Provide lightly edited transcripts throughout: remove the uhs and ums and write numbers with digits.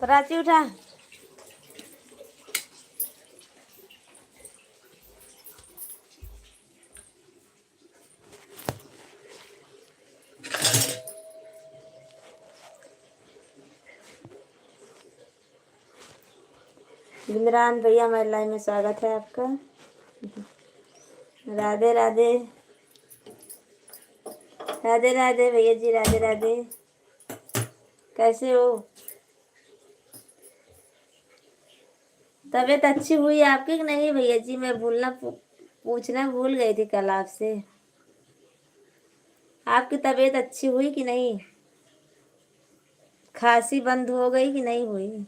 प्राची उठा। इमरान भैया हमारे लाइव में स्वागत है आपका। राधे राधे। राधे राधे भैया जी, राधे राधे। कैसे हो? तबीयत अच्छी हुई आपकी कि नहीं भैया जी? मैं पूछना भूल गई थी कल आपसे। आपकी तबीयत अच्छी हुई कि नहीं? खांसी बंद हो गई कि नहीं हुई?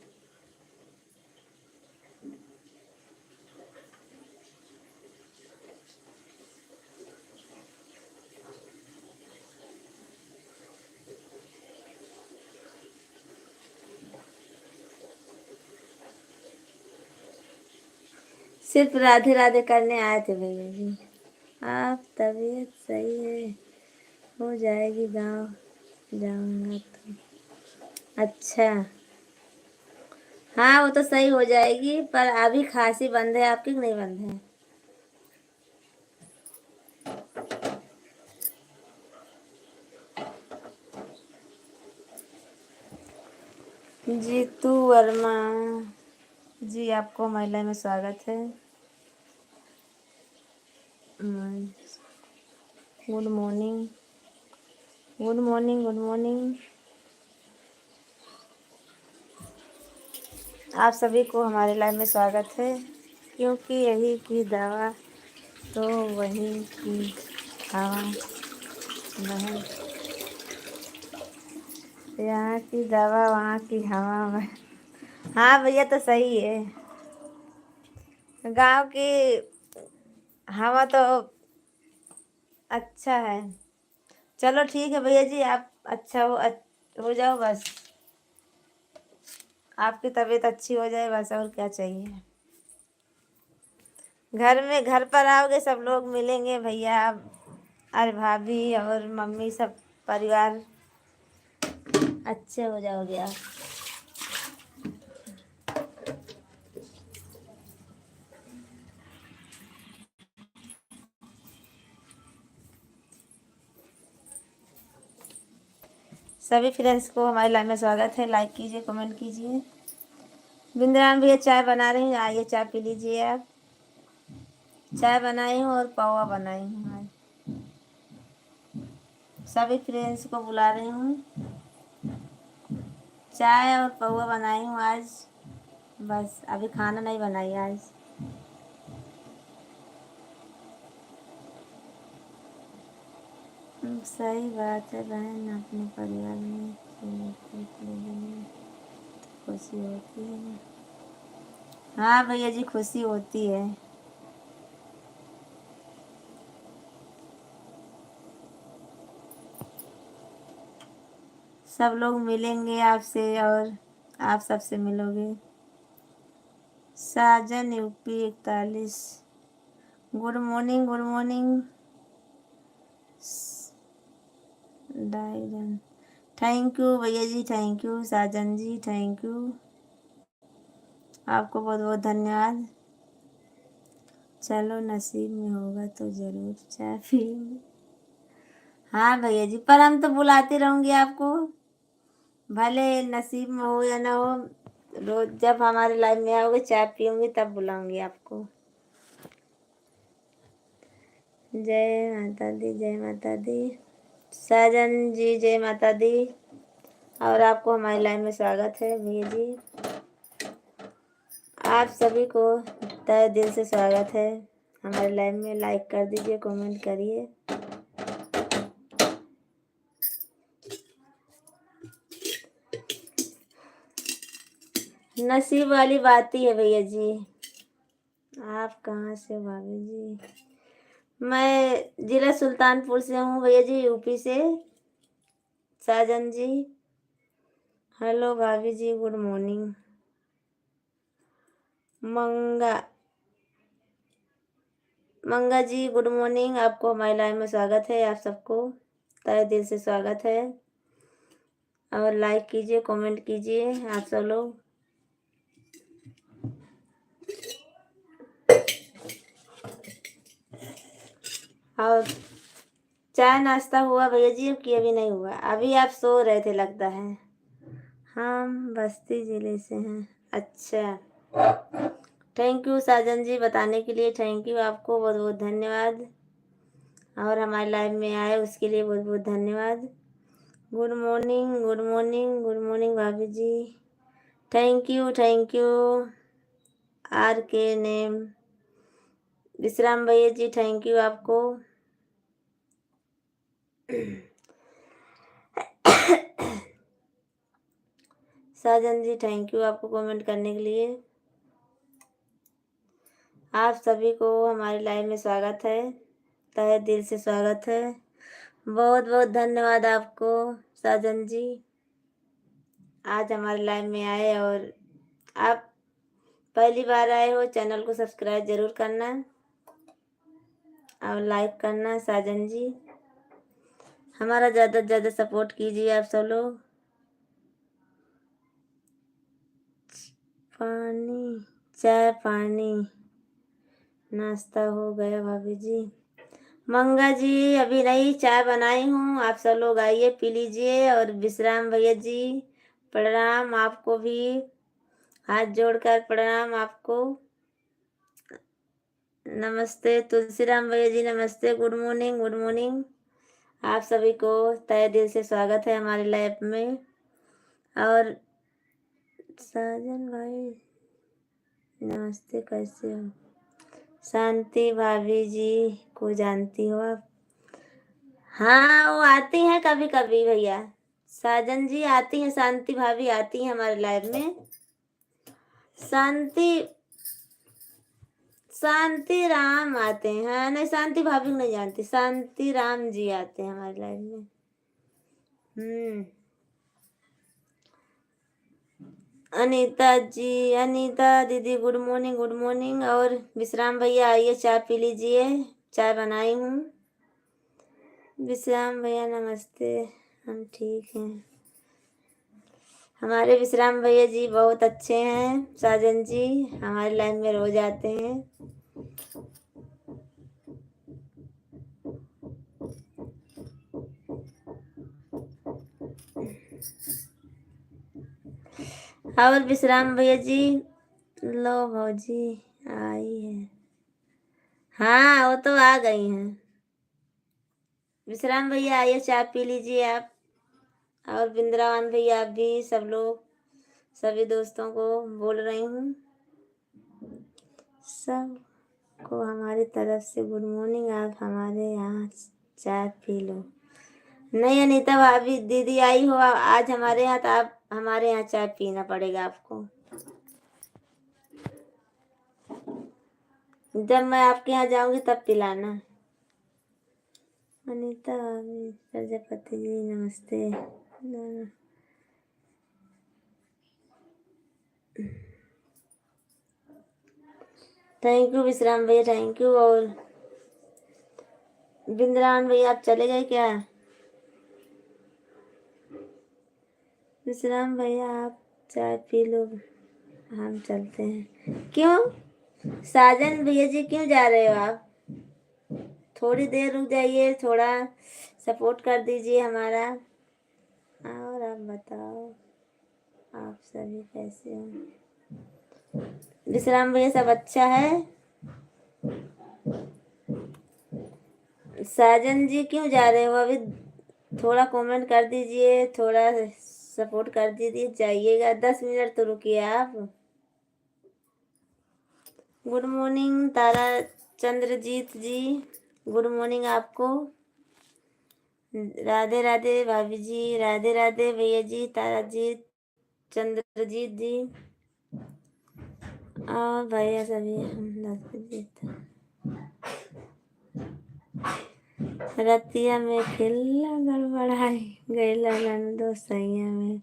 सिर्फ राधे राधे करने आए थे भैया जी। आप तबीयत सही है, हो जाएगी गांव जाऊंगा तो। अच्छा, हाँ वो तो सही हो जाएगी, पर अभी खांसी बंद है आपकी कि नहीं बंद है? जीतू वर्मा जी, आपको महिला में स्वागत है। Good morning, good morning, good morning. आप सभी को हमारे लाइव में स्वागत है, क्योंकि यही की दवा तो वही की हवा बहन, यहाँ की दवा वहाँ की हवा बहन। हाँ भैया तो सही है, गांव की हवा तो अच्छा है। चलो ठीक है भैया जी, आप अच्छा हो जाओ बस, आपकी तबीयत अच्छी हो जाए बस, और क्या चाहिए। घर पर आओगे सब लोग मिलेंगे भैया, अरे भाभी और मम्मी, सब परिवार अच्छे हो जाओगे आप। सभी फ्रेंड्स को हमारे लाइव में स्वागत है। लाइक कीजिए, कमेंट कीजिए। बिंद्रान भैया चाय बना रही हैं, आइए चाय पी लीजिए आप। चाय बनाई हूँ और पौवा बनाई हूँ आज। सभी फ्रेंड्स को बुला रही हूँ, चाय और पौवा बनाई हूँ आज, बस अभी खाना नहीं बनाई आज। सही बात है बहन, अपने परिवार में खुशी होती है ना। हाँ भैया जी, खुशी होती है। सब लोग मिलेंगे आपसे और आप सबसे मिलोगे। Sajan UP 41, good morning, good morning. डायरन, थैंक यू भैया जी, thank you Sajan ji, thank you, आपको बहुत बहुत धन्यवाद। चलो नसीब में होगा तो ज़रूर चाय पियेंगे। हाँ भैया जी, पर हम तो बुलाती रहूँगी आपको, भले नसीब में हो या ना हो। रोज जब हमारे लाइफ में आओगे चाय पीऊँगी तब बुलाऊँगी आपको। जय माता दी, जय माता दी। साजन जी जय माता दी। और आपको हमारी लाइफ में स्वागत है भैया जी। आप सभी को तहे दिल से स्वागत है हमारे लाइव में। लाइक कर दीजिए, कमेंट करिए। नसीब वाली बात ही है भैया जी। आप कहाँ से हो भाभी जी? मैं जिला सुल्तानपुर से हूँ भैया जी, यूपी से। साजन जी हेलो भाभी जी, गुड मॉर्निंग। मंगा मंगा जी गुड मॉर्निंग, आपको हमारे लाइव में स्वागत है। आप सबको तहे दिल से स्वागत है। और लाइक कीजिए, कमेंट कीजिए आप सब लोग। और चाय नाश्ता हुआ भैया जी कि अभी नहीं हुआ? अभी आप सो रहे थे लगता है। हम बस्ती जिले से हैं। अच्छा, थैंक यू साजन जी बताने के लिए, थैंक यू, आपको बहुत बहुत धन्यवाद। और हमारे लाइव में आए उसके लिए बहुत बहुत धन्यवाद। Good morning, good morning, good morning भाभी ji, thank you, thank you. R K name Vishram भैया जी, थैंक यू आपको। साजन जी थैंक यू आपको कमेंट करने के लिए। आप सभी को हमारी लाइव में स्वागत है, तहे दिल से स्वागत है। बहुत बहुत धन्यवाद आपको साजन जी, आज हमारे लाइव में आए। और आप पहली बार आए हो, चैनल को सब्सक्राइब जरूर करना और लाइक करना। साजन जी हमारा ज़्यादा से ज़्यादा सपोर्ट कीजिए आप सब लोग। पानी, चाय पानी नाश्ता हो गया भाभी जी? मंगा जी अभी नहीं, चाय बनाई हूँ, आप सब लोग आइए पी लीजिए। और विश्राम भैया जी प्रणाम आपको भी, हाथ जोड़कर प्रणाम आपको। नमस्ते तुलसीराम भैया जी, नमस्ते, गुड मॉर्निंग, गुड मॉर्निंग। आप सभी को तहे दिल से स्वागत है हमारे लैब में। और साजन भाई नमस्ते, कैसे हो? शांति भाभी जी को जानती हो आप? हाँ वो आती हैं कभी कभी भैया। साजन जी आती हैं, शांति भाभी आती हैं हमारे लाइव में। शांति शांति राम आते हैं। हाँ नहीं, शांति भाभी को नहीं जानती, शांति राम जी आते हैं हमारे लाइव में। अनीता जी, अनीता दीदी गुड मॉर्निंग, गुड मॉर्निंग। और विश्राम भैया आइए चाय पी लीजिए, चाय बनाई हूँ। विश्राम भैया नमस्ते, हम ठीक हैं। हमारे विश्राम भैया जी बहुत अच्छे हैं। साजन जी हमारे लाइन में रोज आते हैं। और विश्राम भैया जी लो भौजी आई है। हाँ वो तो आ गई हैं। विश्राम भैया आइए चाय पी लीजिए आप। और बिंद्रावन भैया आप भी, सब लोग, सभी दोस्तों को बोल रही हूँ, सब को हमारी तरफ से गुड मॉर्निंग। आप हमारे यहाँ चाय पी लो। नहीं अनीता भाभी दीदी आई हो आज हमारे यहाँ, तो आप हमारे यहाँ चाय पीना पड़ेगा आपको। जब मैं आपके यहाँ जाऊंगी तब पिलाना। अनीता भाभी प्रजापति जी नमस्ते। थैंक यू विश्राम भैया, थैंक यू। और बिंद्रावन भैया आप चले गए क्या? विश्राम भैया आप चाय पी लो, हम चलते हैं। क्यों साजन भैया जी क्यों जा रहे हो आप? थोड़ी देर रुक जाइए, थोड़ा सपोर्ट कर दीजिए हमारा। और आप बताओ आप सभी कैसे हो? विश्राम भैया सब अच्छा है? साजन जी क्यों जा रहे हो अभी? थोड़ा कमेंट कर दीजिए, थोड़ा सपोर्ट कर दीजिए, जाइएगा। 10 मिनट तो रुकिए आप। गुड मॉर्निंग तारा चंद्रजीत जी, गुड मॉर्निंग आपको। राधे राधे भाभी जी, राधे राधे भैया जी, तारा जी, चंद्रजीत जी और भैया सभी। रतिया में खिल्ला गड़बड़ाई गैला ननदो, सैया में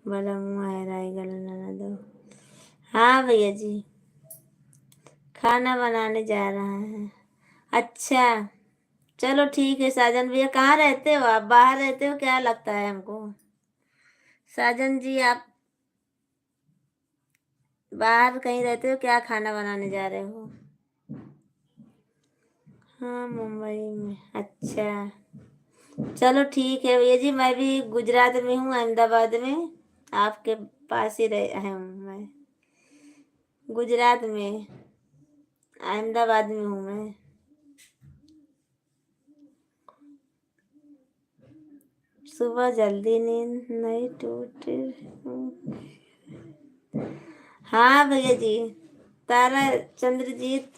बड़ा मुँह है गला ननदो। हाँ भैया जी, खाना बनाने जा रहा है। अच्छा चलो ठीक है। साजन भैया कहाँ रहते हो आप? बाहर रहते हो क्या लगता है हमको। साजन जी आप बाहर कहीं रहते हो क्या? खाना बनाने जा रहे हो? हाँ मुंबई में। अच्छा चलो ठीक है भैया जी, मैं भी गुजरात में हूँ, अहमदाबाद में। आपके पास ही रह हूँ मैं, गुजरात में, अहमदाबाद में हूँ मैं। सुबह जल्दी नींद नहीं टूटी। हाँ भैया जी, तारा चंद्रजीत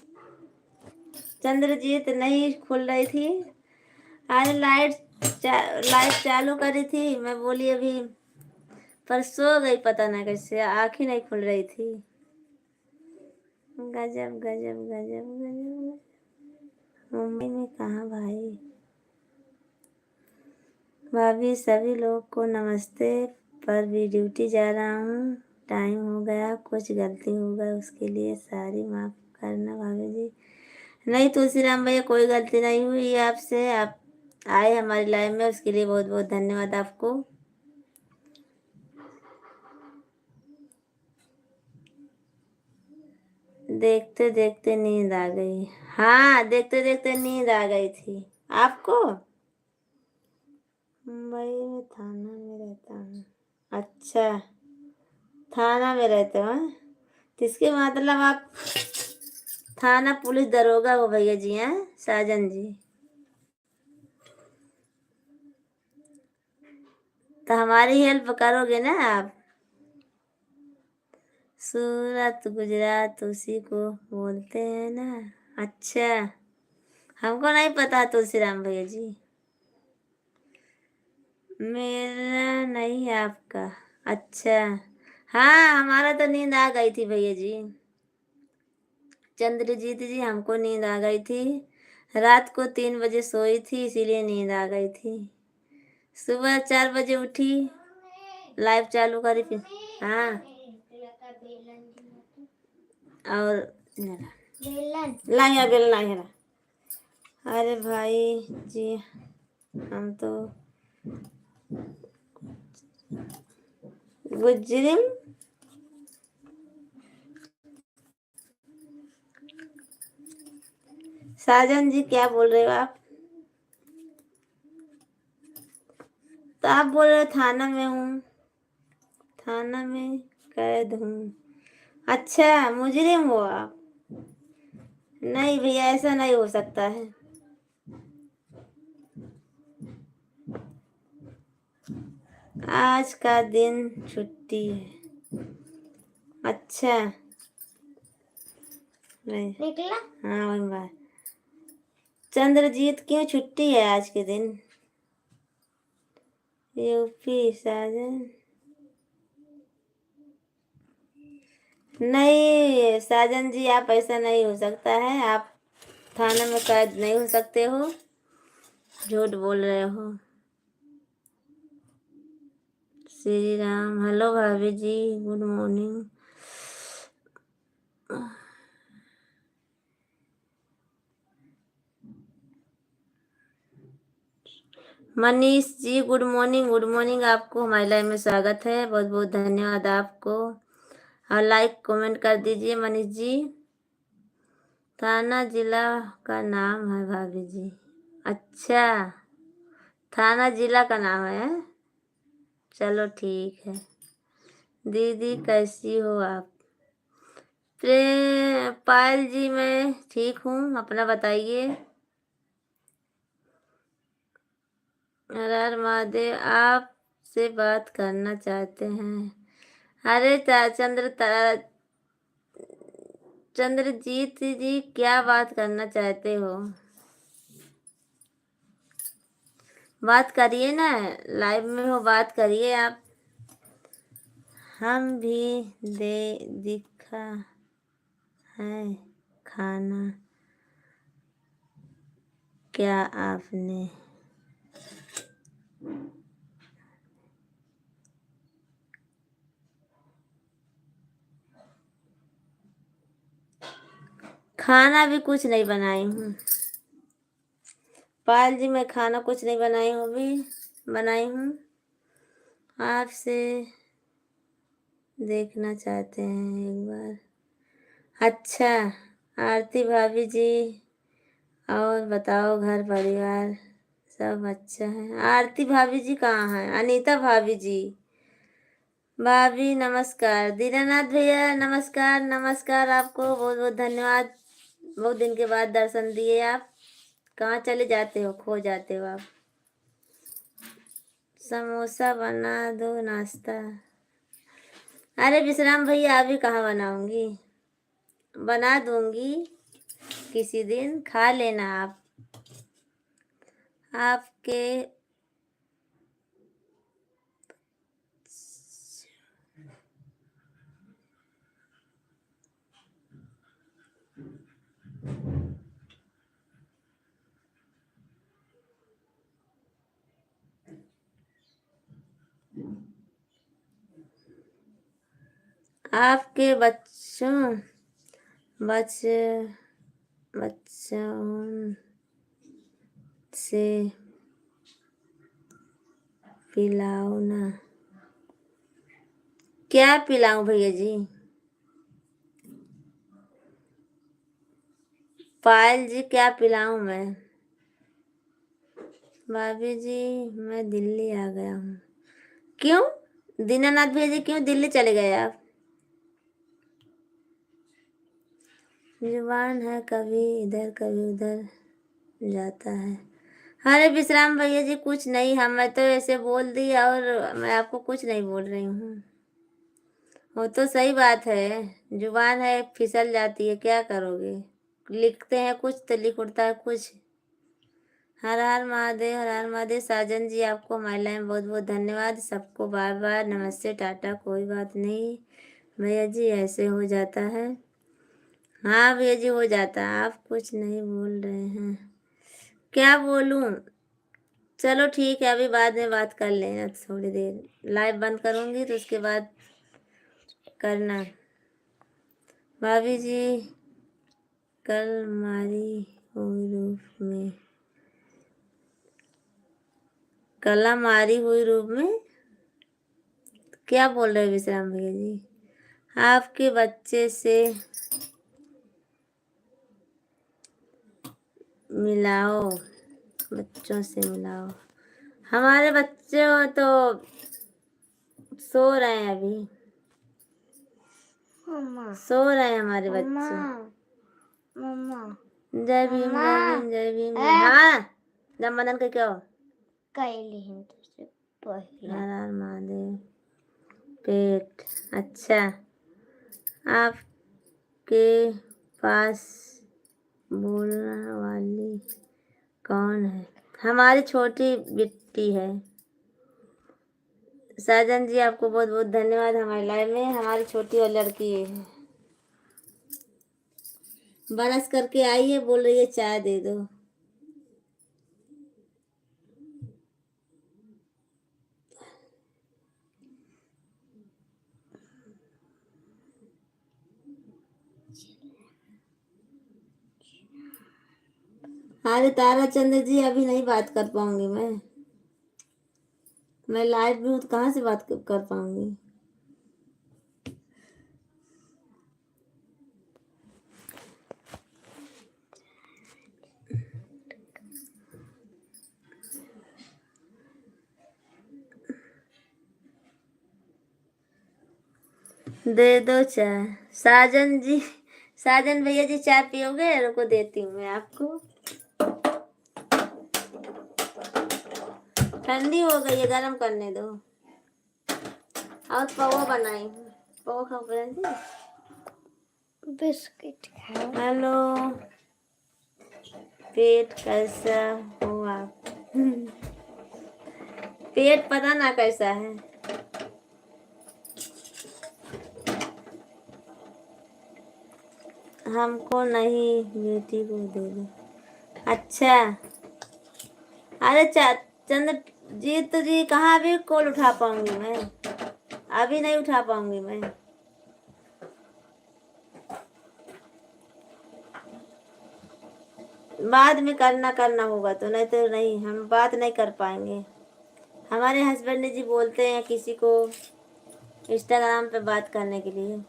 चंद्रजीत नहीं खुल रही थी। अरे लाइट चालू करी थी, मैं बोली अभी, पर सो गई, पता ना कैसे आँख ही नहीं खुल रही थी। गजब गजब गजब गजब। मुंबई में कहाँ भाई? भाभी सभी लोग को नमस्ते। पर भी ड्यूटी जा रहा हूँ, टाइम हो गया, कुछ गलती हो गई उसके लिए सारी माफ करना भाभी जी। नहीं तुलसीराम भैया, कोई गलती नहीं हुई आपसे, आप आए हमारी लाइफ में, उसके लिए बहुत बहुत धन्यवाद आपको। देखते देखते नींद आ गई। हाँ देखते देखते नींद आ गई थी आपको। मुंबई में थाना में रहता हूँ। अच्छा थाना में रहते हो हैं? तो इसके मतलब आप थाना पुलिस दरोगा हो भैया जी हैं साजन जी। तो हमारी हेल्प करोगे ना आप? सूरत गुजरात उसी को बोलते हैं ना। अच्छा हमको नहीं पता तुलसीराम भैया जी। मेरा नहीं आपका। अच्छा हाँ हमारा तो नींद आ गई थी भैया जी। चंद्रजीत जी हमको नींद आ गई थी, रात को 3 बजे सोई थी इसीलिए नींद आ गई थी। सुबह 4 बजे उठी, लाइव चालू करी फिर। हाँ और लाया बेल लाया। अरे भाई जी हम तो गुजरिम। साजन जी क्या बोल रहे हो आप? तो आप बोल रहे हो थाना में हूँ, थाना में कैद हूँ। अच्छा मुजरिम हो आप? नहीं भैया ऐसा नहीं हो सकता है। आज का दिन छुट्टी है। अच्छा नहीं निकला। हाँ वही बात। चंद्रजीत क्यों छुट्टी है आज के दिन? यूपी साजन। नहीं साजन जी आप ऐसा नहीं हो सकता है, आप थाने में कैद नहीं हो सकते हो, झूठ बोल रहे हो। श्री राम। हेलो भाभी जी, good morning. Manish ji good morning, good morning. आपको हमारे लाइव में स्वागत है, बहुत बहुत धन्यवाद आपको। और लाइक कमेंट कर दीजिए मनीष जी। थाना जिला का नाम है भाभी जी। अच्छा, थाना जिला का नाम है। चलो ठीक है। दीदी कैसी हो आप? पायल जी मैं ठीक हूँ, अपना बताइए। हर हर महादेव, आपसे बात करना चाहते हैं। अरे चंद्रजीत जी, क्या बात करना चाहते हो? बात करिए ना, लाइव में हो, बात करिए आप। हम भी दे दिखा है खाना क्या आपने? खाना भी कुछ नहीं बनाई हूँ पायल जी, मैं खाना कुछ नहीं बनाई हूँ, अभी बनाई हूँ। आपसे देखना चाहते हैं एक बार। अच्छा, आरती भाभी जी, और बताओ घर परिवार सब अच्छा है? आरती भाभी जी कहाँ हैं? अनीता भाभी जी, भाभी नमस्कार। दीनानाथ भैया नमस्कार, नमस्कार। आपको बहुत बहुत धन्यवाद, बहुत दिन के बाद दर्शन दिए आप। कहाँ चले जाते हो, खो जाते हो आप? समोसा बना दो नाश्ता। अरे विश्राम भैया, अभी कहाँ बनाऊंगी, बना दूंगी किसी दिन, खा लेना आप। आपके आपके बच बच्चों से पिलाओ ना। क्या पिलाऊं भैया जी? पायल जी, क्या पिलाऊं मैं? भाभी जी मैं दिल्ली आ गया हूँ। क्यों दीनानाथ भैया जी, क्यों दिल्ली चले गए आप? जुबान है कभी इधर कभी उधर जाता है। अरे विश्राम भैया जी, कुछ नहीं, हम मैं तो ऐसे बोल दी, और मैं आपको कुछ नहीं बोल रही हूँ। वो तो सही बात है, जुबान है फिसल जाती है, क्या करोगे? लिखते हैं कुछ तो लिख उठता है कुछ। हर हर महादेव, हर हर महादेव। साजन जी, आपको हमारे लाइन बहुत बहुत धन्यवाद। सबको बार बार नमस्ते टाटा, कोई बात नहीं भैया जी, ऐसे हो जाता है। हाँ भैया जी, हो जाता है। आप कुछ नहीं बोल रहे हैं, क्या बोलूं? चलो ठीक है, अभी बाद में बात कर लेना, थोड़ी देर लाइव बंद करूंगी तो उसके बाद करना। भाभी जी कल मारी हुई रूप में, कला मारी हुई रूप में, क्या बोल रहे विश्राम भैया जी? आपके बच्चे से मिलाओ, बच्चों से मिलाओ। हमारे बच्चे तो सो रहे हैं अभी, मम्मा सो रहे हैं हमारे बच्चे। मम्मा जय भीम, जय भीम, जय भीम। हाँ, जन्मदिन का क्या हर हर महादेव। पेट अच्छा, आपके पास बोलने वाली कौन है? हमारी छोटी बिट्टी है। साजन जी, आपको बहुत बहुत धन्यवाद। हमारे लाइव में हमारी छोटी और लड़की है, बरस करके आई है, बोल रही है चाय दे दो। अरे तारा चंद्र जी, अभी नहीं बात कर पाऊंगी मैं। मैं लाइव में हूँ तो कहाँ से बात कर पाऊंगी। दे दो चाय साजन जी, साजन भैया जी चाय पियोगे? रुको देती हूँ मैं आपको। ठंडी हो गई है, गरम करने दो। और पौवा बनाई हूँ, पौवा खाओ फ्रेंड जी। बिस्किट है। हेलो, पेट कैसा हो आप? पेट पता ना कैसा है। हमको नहीं, बेटी को दे दो। अच्छा, अरे चंद्र जी तो जी कहाँ अभी कॉल उठा पाऊंगी मैं, अभी नहीं उठा पाऊंगी मैं। बाद में करना होगा तो, नहीं तो नहीं, हम बात नहीं कर पाएंगे। हमारे हस्बैंड जी बोलते हैं किसी को इंस्टाग्राम पे बात करने के लिए।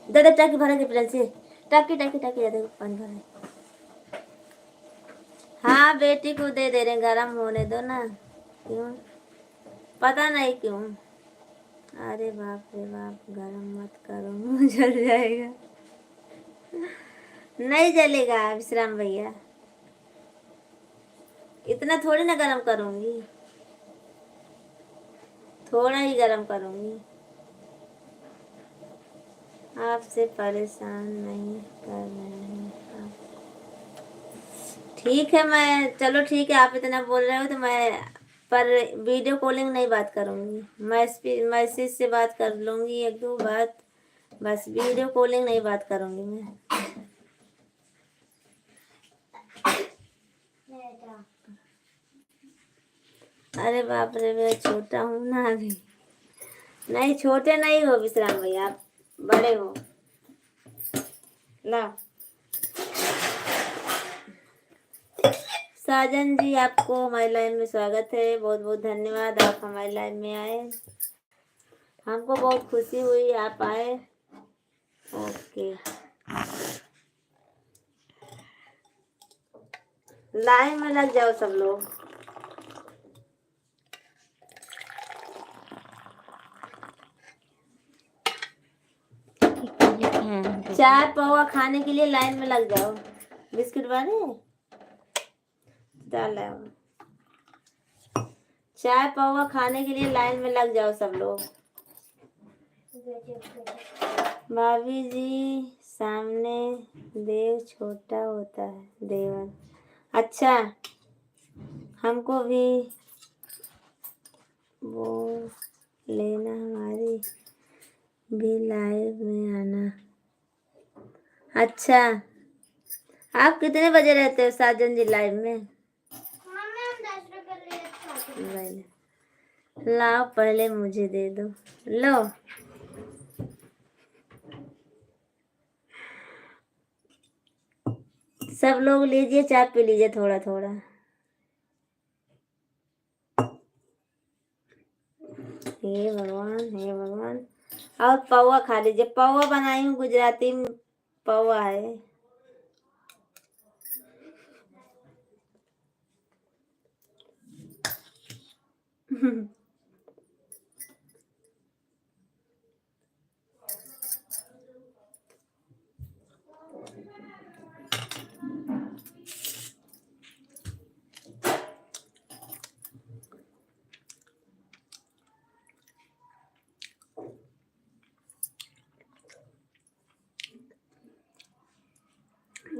दादा टाकी भरा के प्लेन से, टाकी टाकी टाकी दादा पानी भरा। हाँ बेटी को दे रहे, गरम होने दो ना। क्यों पता नहीं क्यों। अरे बाप रे बाप, गरम मत करो, मुंह जल जाएगा। नहीं जलेगा विश्राम भैया, इतना थोड़ी ना गरम करूंगी, थोड़ा ही गरम करूंगी। आपसे परेशान नहीं कर रहे हैं आप। ठीक है, मैं चलो ठीक है, आप इतना बोल रहे हो तो मैं, पर वीडियो कॉलिंग नहीं बात करूंगी, मैसेज से बात कर लूंगी एक दो बात, बस वीडियो कॉलिंग नहीं बात करूंगी मैं। अरे बाप रे, मैं छोटा हूँ ना अभी। नहीं छोटे नहीं हो विश्राम भैया, आप बड़े हो। ला साजन जी, आपको हमारी लाइन में स्वागत है, बहुत बहुत धन्यवाद, आप हमारी लाइन में आए, हमको बहुत खुशी हुई आप आए। ओके, लाइन में लग जाओ सब लोग। चाय पौवा खाने के लिए लाइन में लग जाओ। बिस्किट वाले डाल रहा हूँ। चाय पौवा खाने के लिए लाइन में लग जाओ सब लोग। भाभी जी सामने देव छोटा होता है, देवर। अच्छा, हमको भी वो लेना, हमारी भी लाइव में आना। अच्छा, आप कितने बजे रहते हो साजन जी लाइव में? लाओ पहले मुझे दे दो, लो। सब लोग लीजिए, चाय पी लीजिए थोड़ा थोड़ा। हे भगवान हे भगवान। और पौवा खा लीजिए, पौवा बनाई हूँ, गुजराती में पौवा है।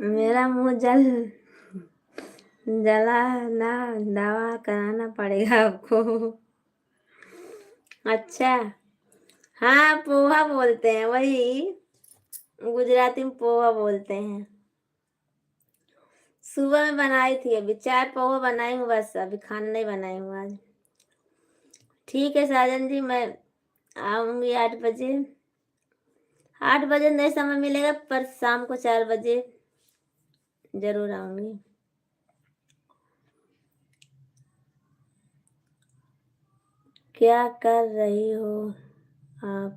मेरा मुंह जला ना, दवा कराना पड़ेगा आपको। अच्छा, हाँ पोहा बोलते हैं, वही गुजराती में पोहा बोलते हैं। सुबह में बनाई थी, अभी चाय पोहा बनाई हूँ बस, अभी खाना नहीं बनाई हूँ आज। ठीक है साजन जी, मैं आऊंगी 8 बजे। 8 बजे नहीं समय मिलेगा, पर शाम को 4 बजे जरूर आऊंगी। क्या कर रही हो आप?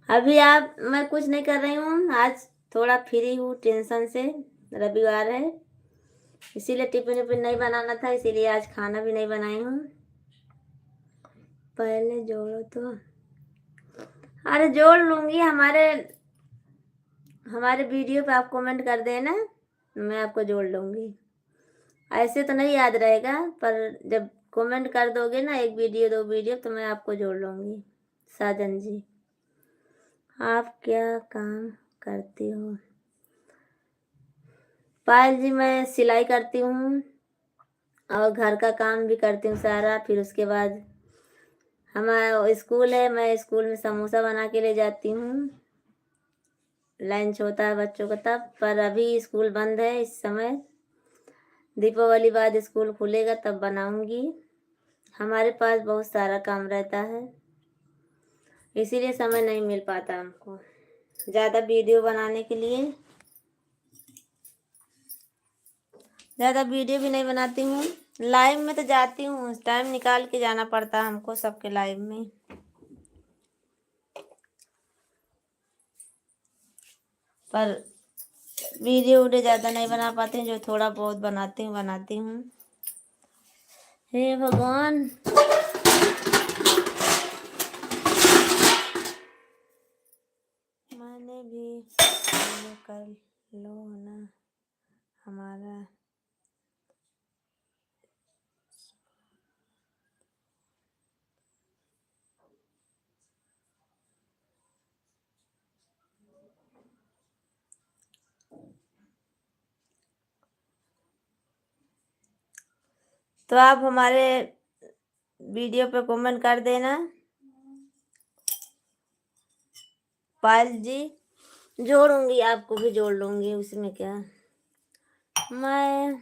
अभी आप मैं कुछ नहीं कर रही हूँ। आज थोड़ा फ्री हूँ टेंशन से, रविवार है इसीलिए टिफिन विफिन नहीं बनाना था, इसीलिए आज खाना भी नहीं बनाई हूँ। पहले जोड़ो तो, अरे जोड़ लूँगी। हमारे वीडियो पे आप कमेंट कर देना, मैं आपको जोड़ लूँगी। ऐसे तो नहीं याद रहेगा, पर जब कमेंट कर दोगे ना 1 वीडियो 2 वीडियो तो मैं आपको जोड़ लूँगी। साजन जी, आप क्या काम करती हो? पायल जी, मैं सिलाई करती हूँ और घर का काम भी करती हूँ सारा। फिर उसके बाद हमारा स्कूल है, मैं स्कूल में समोसा बना के ले जाती हूँ। लंच होता है बच्चों का तब, पर अभी स्कूल बंद है इस समय। दीपावली बाद स्कूल खुलेगा तब बनाऊंगी। हमारे पास बहुत सारा काम रहता है, इसीलिए समय नहीं मिल पाता हमको ज़्यादा वीडियो बनाने के लिए। ज़्यादा वीडियो भी नहीं बनाती हूँ। लाइव में तो जाती हूँ, टाइम निकाल के जाना पड़ता है हमको सबके लाइव में। पर वीडियो ज़्यादा नहीं बना पाती हूँ, जो थोड़ा बहुत बनाती हूँ। हे भगवान, मैंने भी कर लो ना हमारा। तो आप हमारे वीडियो पे कमेंट कर देना। पायल जी, जोड़ूंगी, आपको भी जोड़ लूंगी, उसमें क्या। मैं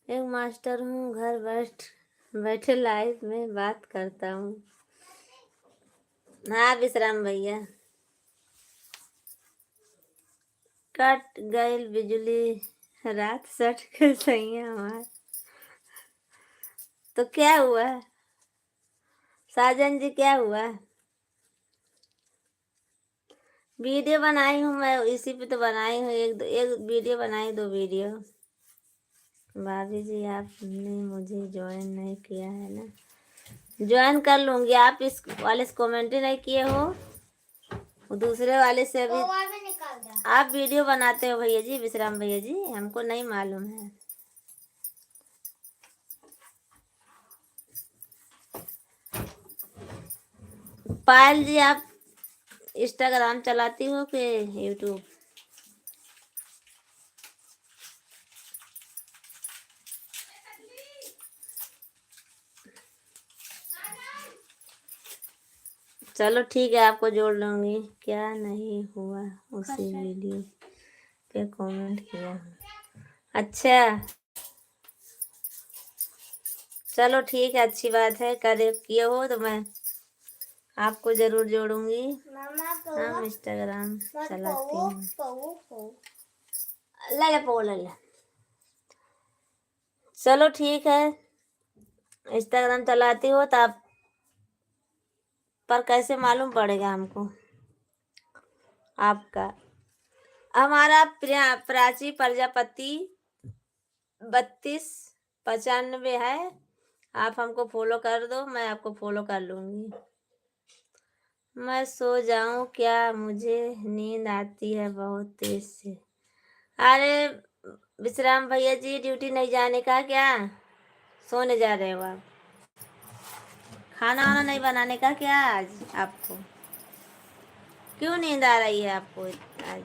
एक मास्टर हूँ, घर बैठे लाइव में बात करता हूँ। हाँ विश्राम भैया, कट गई बिजली, रात सट कर सही है हमार। तो क्या हुआ साजन जी, क्या हुआ? वीडियो बनाई हूँ मैं, इसी पे तो बनाई हूँ। एक वीडियो बनाई, 2 वीडियो। भाभी जी, आपने मुझे ज्वाइन नहीं किया है ना? ज्वाइन कर लूंगी। आप इस वाले से कमेंट ही नहीं किए हो, दूसरे वाले से अभी आप वीडियो बनाते हो भैया जी, विश्राम भैया जी, हमको नहीं मालूम है। पायल जी, आप इंस्टाग्राम चलाती हो कि यूट्यूब? चलो ठीक है, आपको जोड़ लूंगी। क्या नहीं हुआ उसी वीडियो पे कमेंट किया? अच्छा चलो ठीक है, अच्छी बात है, करे किए हो तो मैं आपको जरूर जोड़ूंगी। हम इंस्टाग्राम चलाती हूँ। ले ले। चलो ठीक है, इंस्टाग्राम चलाती हो तो आप, पर कैसे मालूम पड़ेगा हमको आपका? हमारा प्राची प्रजापति 3295 है। आप हमको फॉलो कर दो, मैं आपको फॉलो कर लूंगी। मैं सो जाऊं क्या? मुझे नींद आती है बहुत तेज से। अरे विश्राम भैया जी, ड्यूटी नहीं जाने का क्या? सोने जा रहे हो आप? खाना वाना नहीं बनाने का क्या आज आपको? क्यों नींद आ रही है आपको आज?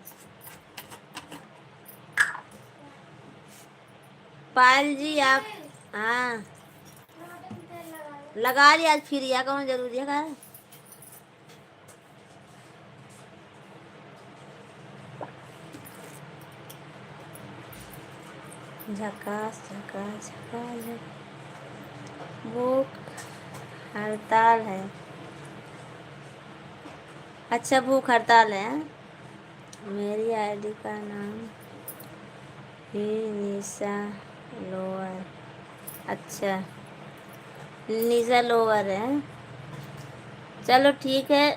पायल जी आप, हाँ लगा लिया आज, फिर या कौन जरूरी है? झकास झकास झकास है। भूख हड़ताल है। अच्छा भूख हड़ताल है। मेरी आईडी का नाम ही निशा लोअर। अच्छा निशा लोवर है। चलो ठीक है,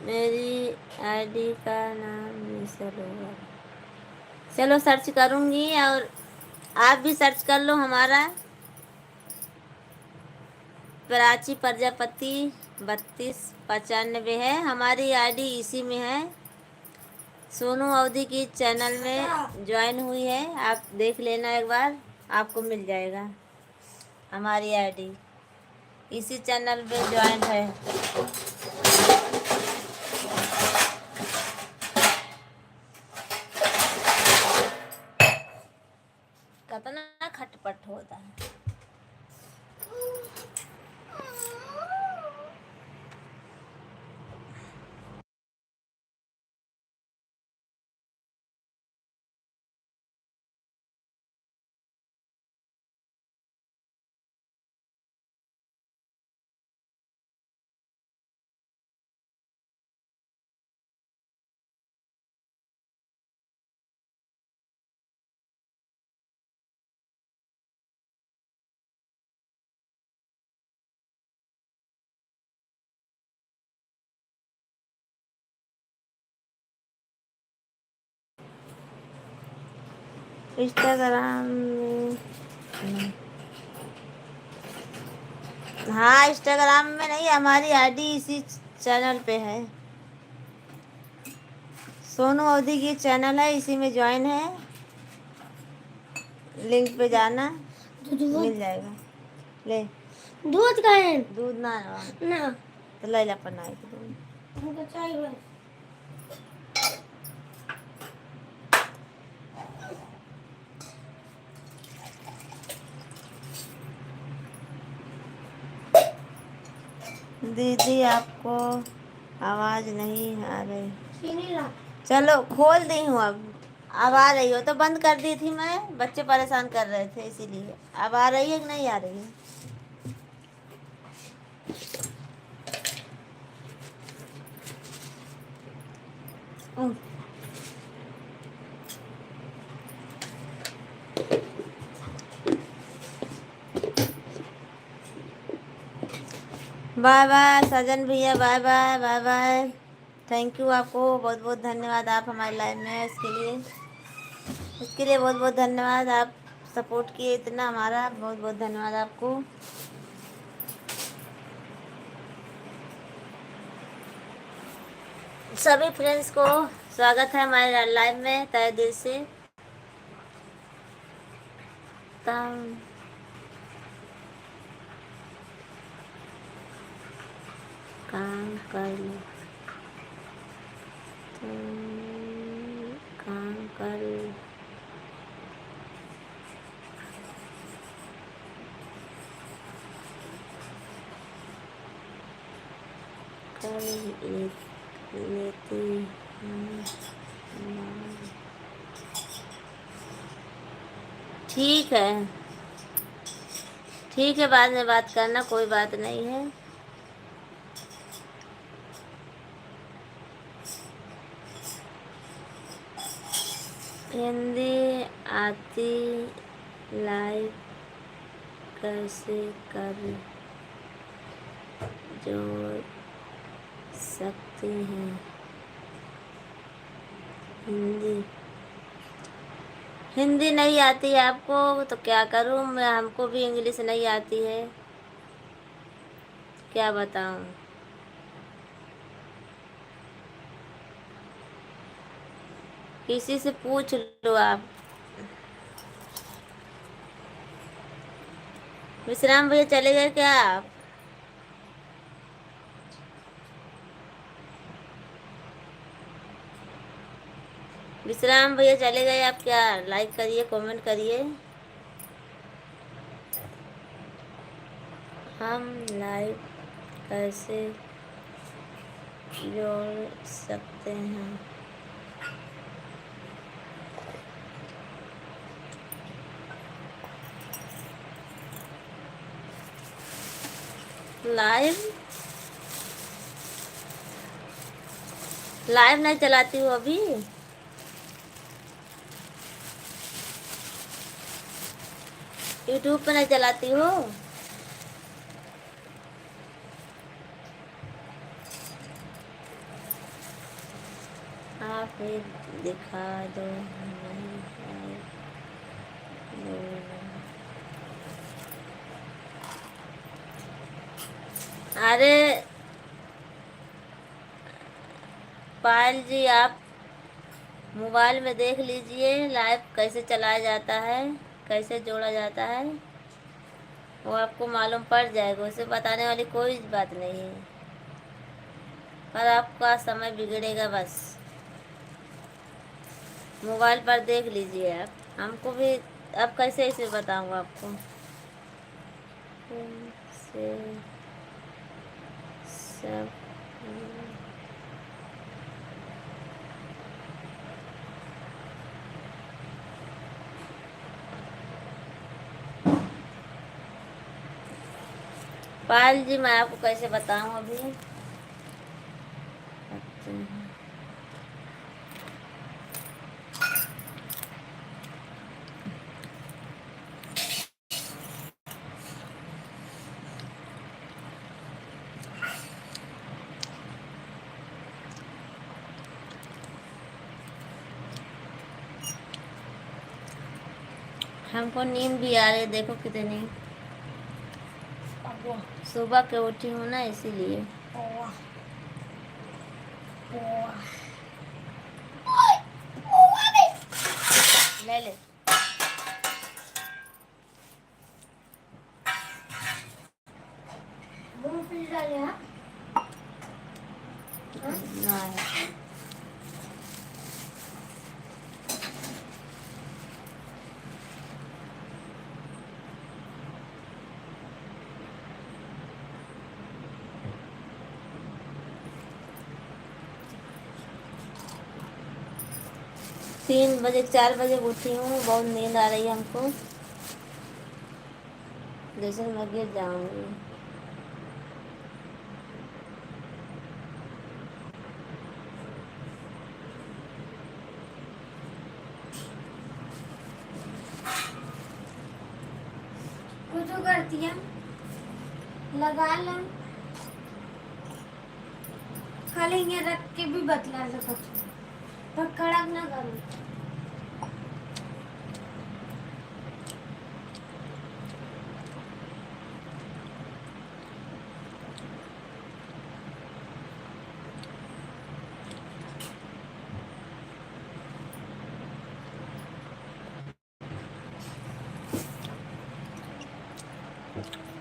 मेरी आईडी का नाम निशा लोवर। चलो सर्च करूँगी, और आप भी सर्च कर लो। हमारा प्राची प्रजापति 3295 है, हमारी आईडी इसी में है। सोनू अवधी की चैनल में ज्वाइन हुई है, आप देख लेना एक बार, आपको मिल जाएगा। हमारी आईडी इसी चैनल पे ज्वाइन है। कितना खटपट होता है। इंस्टाग्राम में, हाँ इंस्टाग्राम में नहीं, हमारी आईडी इसी चैनल पे है। सोनू अवधी की चैनल है, इसी में ज्वाइन है। लिंक पे जाना, मिल जाएगा। ले दूध का है? दूध ना ना तो ले ला पन्ना के दूध। हमको चाहिए। दीदी आपको आवाज नहीं आ रही। चीनी ला। चलो खोल दी हूँ अब आ रही हो तो बंद कर दी थी मैं, बच्चे परेशान कर रहे थे इसीलिए। अब आ रही है कि नहीं आ रही है? बाय बाय सजन भैया, bye bye bye bye. Thank you, आपको बहुत बहुत धन्यवाद, आप हमारे लाइव में हैं इसके लिए बहुत बहुत धन्यवाद। आप सपोर्ट किए इतना हमारा, बहुत बहुत धन्यवाद आपको। सभी फ्रेंड्स को स्वागत है हमारे लाइव में तहे दिल से। काम कर लो, काम कर लो। कर लेती हूँ। ठीक है, ठीक है, बाद में बात करना, कोई बात नहीं है। हिंदी आती लाइव कैसे कर जोड़ सकते हैं? हिंदी नहीं आती है आपको तो क्या करूँ मैं, हमको भी इंग्लिश नहीं आती है, क्या बताऊँ। किसी से पूछ लो आप। विश्राम भैया चले गए क्या आप? विश्राम भैया चले गए आप क्या? लाइक करिए, कमेंट करिए। हम लाइव कैसे जोड़ सकते हैं? लाइव लाइव नहीं चलाती हूँ अभी। यूट्यूब पे नहीं चलाती हो। फिर दिखा दो नहीं आए अरे पायल जी, आप मोबाइल में देख लीजिए लाइव कैसे चलाया जाता है, कैसे जोड़ा जाता है, वो आपको मालूम पड़ जाएगा। उसे बताने वाली कोई बात नहीं है, पर आपका समय बिगड़ेगा बस। मोबाइल पर देख लीजिए आप, हमको भी अब कैसे इसे बताऊंगा आपको। से सब पायल जी, मैं आपको कैसे बताऊं अभी। हमको नींद भी आ रही है, देखो कितनी सुबह के उठी हूँ ना, इसीलिए। ले ले मूंगफली डाले हैं। ना है। 3 बजे 4 बजे उठी हूँ, बहुत नींद आ रही है हमको, जैसे मैं गिर जाऊंगी। कुछ करती है, लगा लें, खाली ये रख के भी बतला सकते, पर कड़क ना करो।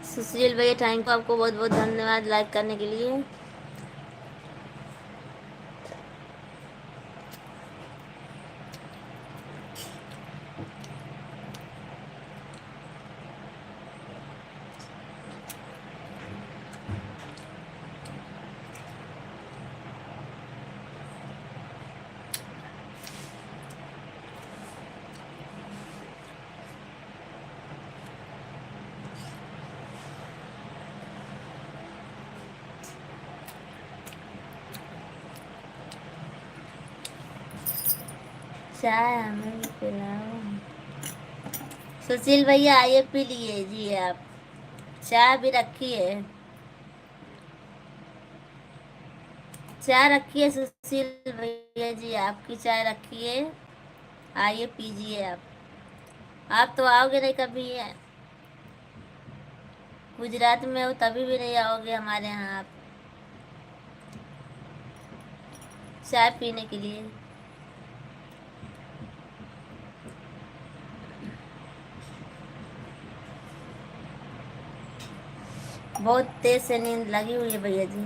सुशील भैया, थैंक यू, आपको बहुत बहुत धन्यवाद लाइक करने के लिए। चाय हमें भी पिलाओ। सुशील भैया आइए, पी लीजिए आप, चाय भी रखी है, चाय रखी है सुशील भैया जी, आपकी चाय रखी है, आइए पीजिए आप तो आओगे नहीं कभी है, गुजरात में हो तभी भी नहीं आओगे हमारे यहाँ आप चाय पीने के लिए। बहुत तेज से नींद लगी हुई है भैया जी।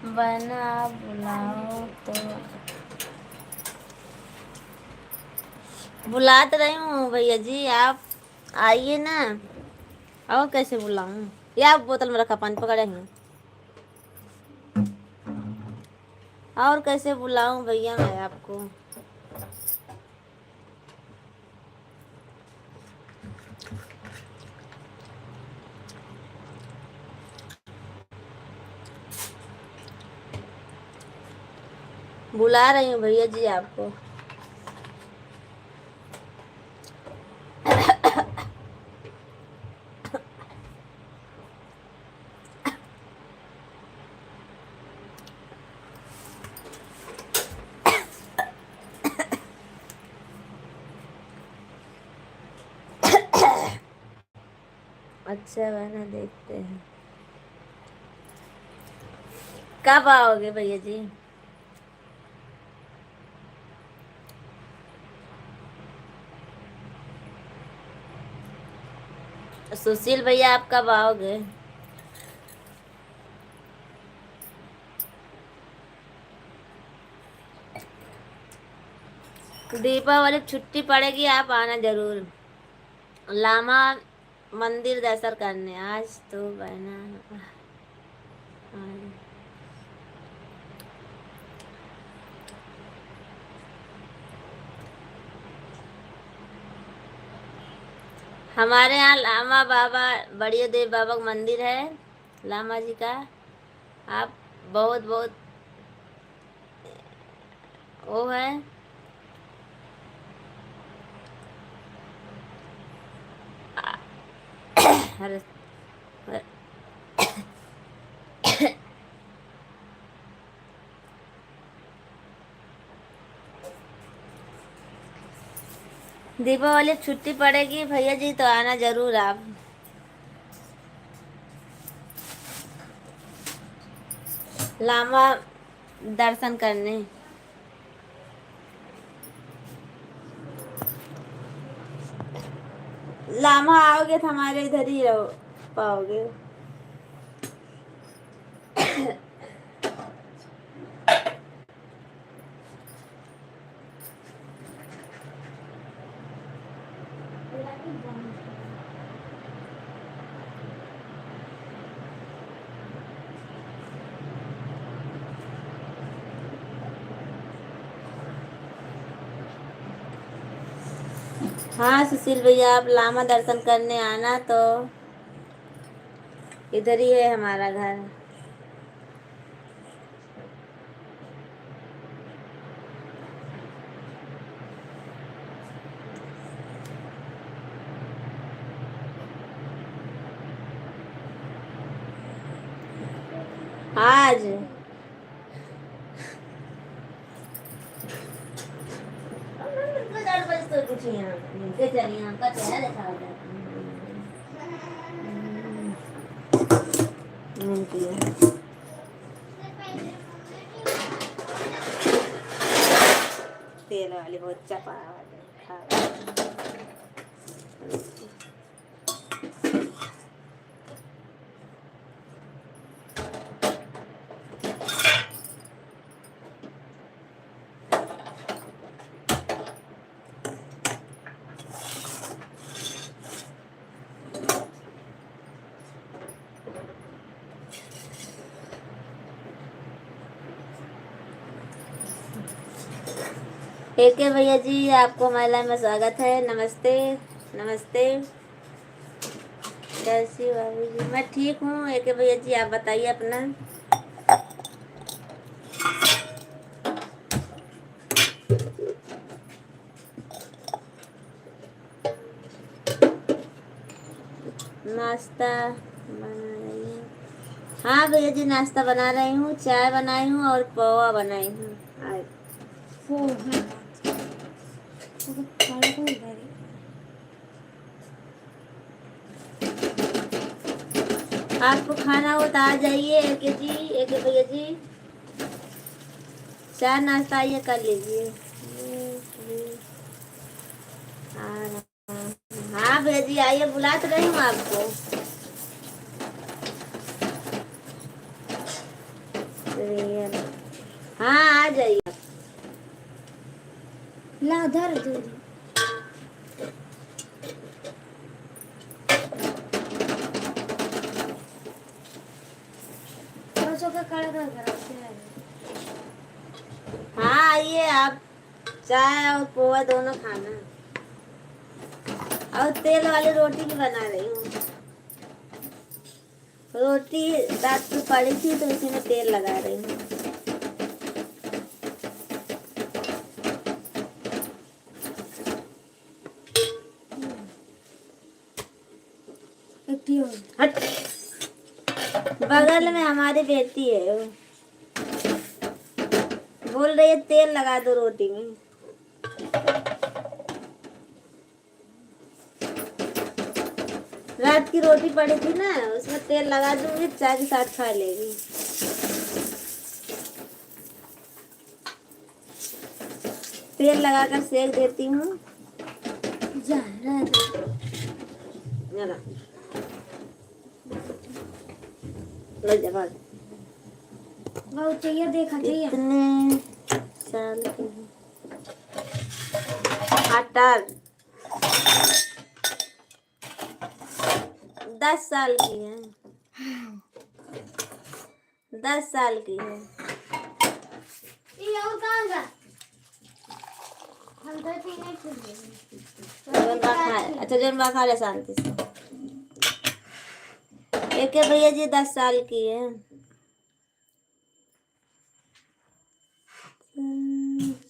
बना बुलाओ तो बुला तो रही हूँ भैया जी, आप आइए ना। और कैसे बुलाऊं, या बोतल में रखा पानी पकड़े हैं, और कैसे बुलाऊं भैया मैं आपको। बुला रही हूँ भैया जी आपको। अच्छा बना, देखते हैं कब आओगे भैया जी। सुशील भैया आप कब आओगे। दीपावली की छुट्टी पड़ेगी, आप आना जरूर। लामा मंदिर दर्शन करने आज तो बना। हमारे यहाँ लामा बाबा बड़िया देव बाबा का मंदिर है, लामा जी का। आप बहुत बहुत वो है। अरे दीपावली की छुट्टी पड़ेगी भैया जी तो आना जरूर आप। लामा दर्शन करने। लामा आओगे तो हमारे इधर ही रहो पाओगे। हाँ सुशील भैया आप लामा दर्शन करने आना, तो इधर ही है हमारा घर। आज तेल वाली बहुत चपा एक है भैया जी, आपको महिला में स्वागत है। नमस्ते नमस्ते, कैसी हो भाभी जी। मैं ठीक हूँ। एक है भैया जी, आप बताइए अपना। नाश्ता बना रही हूँ। हाँ भैया जी नाश्ता बना रही हूँ, चाय बनाई हूँ और पोहा बनाई हूँ आज। आपको खाना हो तो आ जाइए एक जी, एक भैया जी। चाय नाश्ता आइए कर लीजिए। हाँ भैया जी आइए, बुला तो रही हूँ आपको। हाँ आ जाइए। ला धर दूरी बच्चों का कड़ा कर हाँ आइए आप, चाय और पोहा दोनों खाना। और तेल वाली रोटी भी बना रही हूँ। रोटी रात को पड़ी थी तो उसी में तेल लगा रही हूँ। हट, बगल में हमारी बेटी है, बोल रही है तेल लगा दो रोटी में। रात की रोटी पड़ी थी ना, उसमें तेल लगा दूंगी, चाय के साथ खा लेगी। तेल लगाकर सेक देती हूँ। जा रहा है जरा लो जा भाग। बहुत चाहिए, देखा चाहिए। कितने साल की है? 18 10 साल की है। 10 साल की है। ये और कहाँ गया? हम तो पीने के जनबा खा, अच्छा जनबा खा ले शांति से। एक है भैया जी 10 साल की है।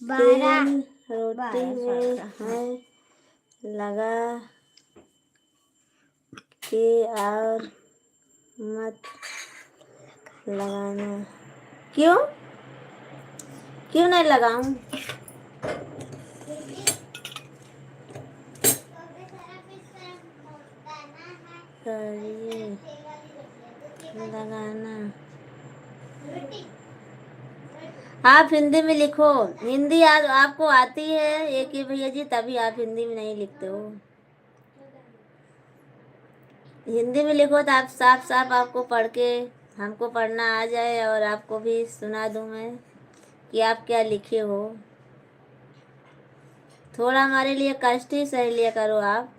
12 तेल रोटी में है लगा के और मत लगाना। क्यों क्यों नहीं लगाऊं? करिए लगाना। आप हिंदी में लिखो। हिंदी आज आपको आती है एक ही भैया जी, तभी आप हिंदी में नहीं लिखते हो। हिंदी में लिखो तो आप साफ साफ आपको पढ़ के हमको पढ़ना आ जाए और आपको भी सुना दूं मैं कि आप क्या लिखे हो। थोड़ा हमारे लिए कष्ट ही सह लिया करो। आप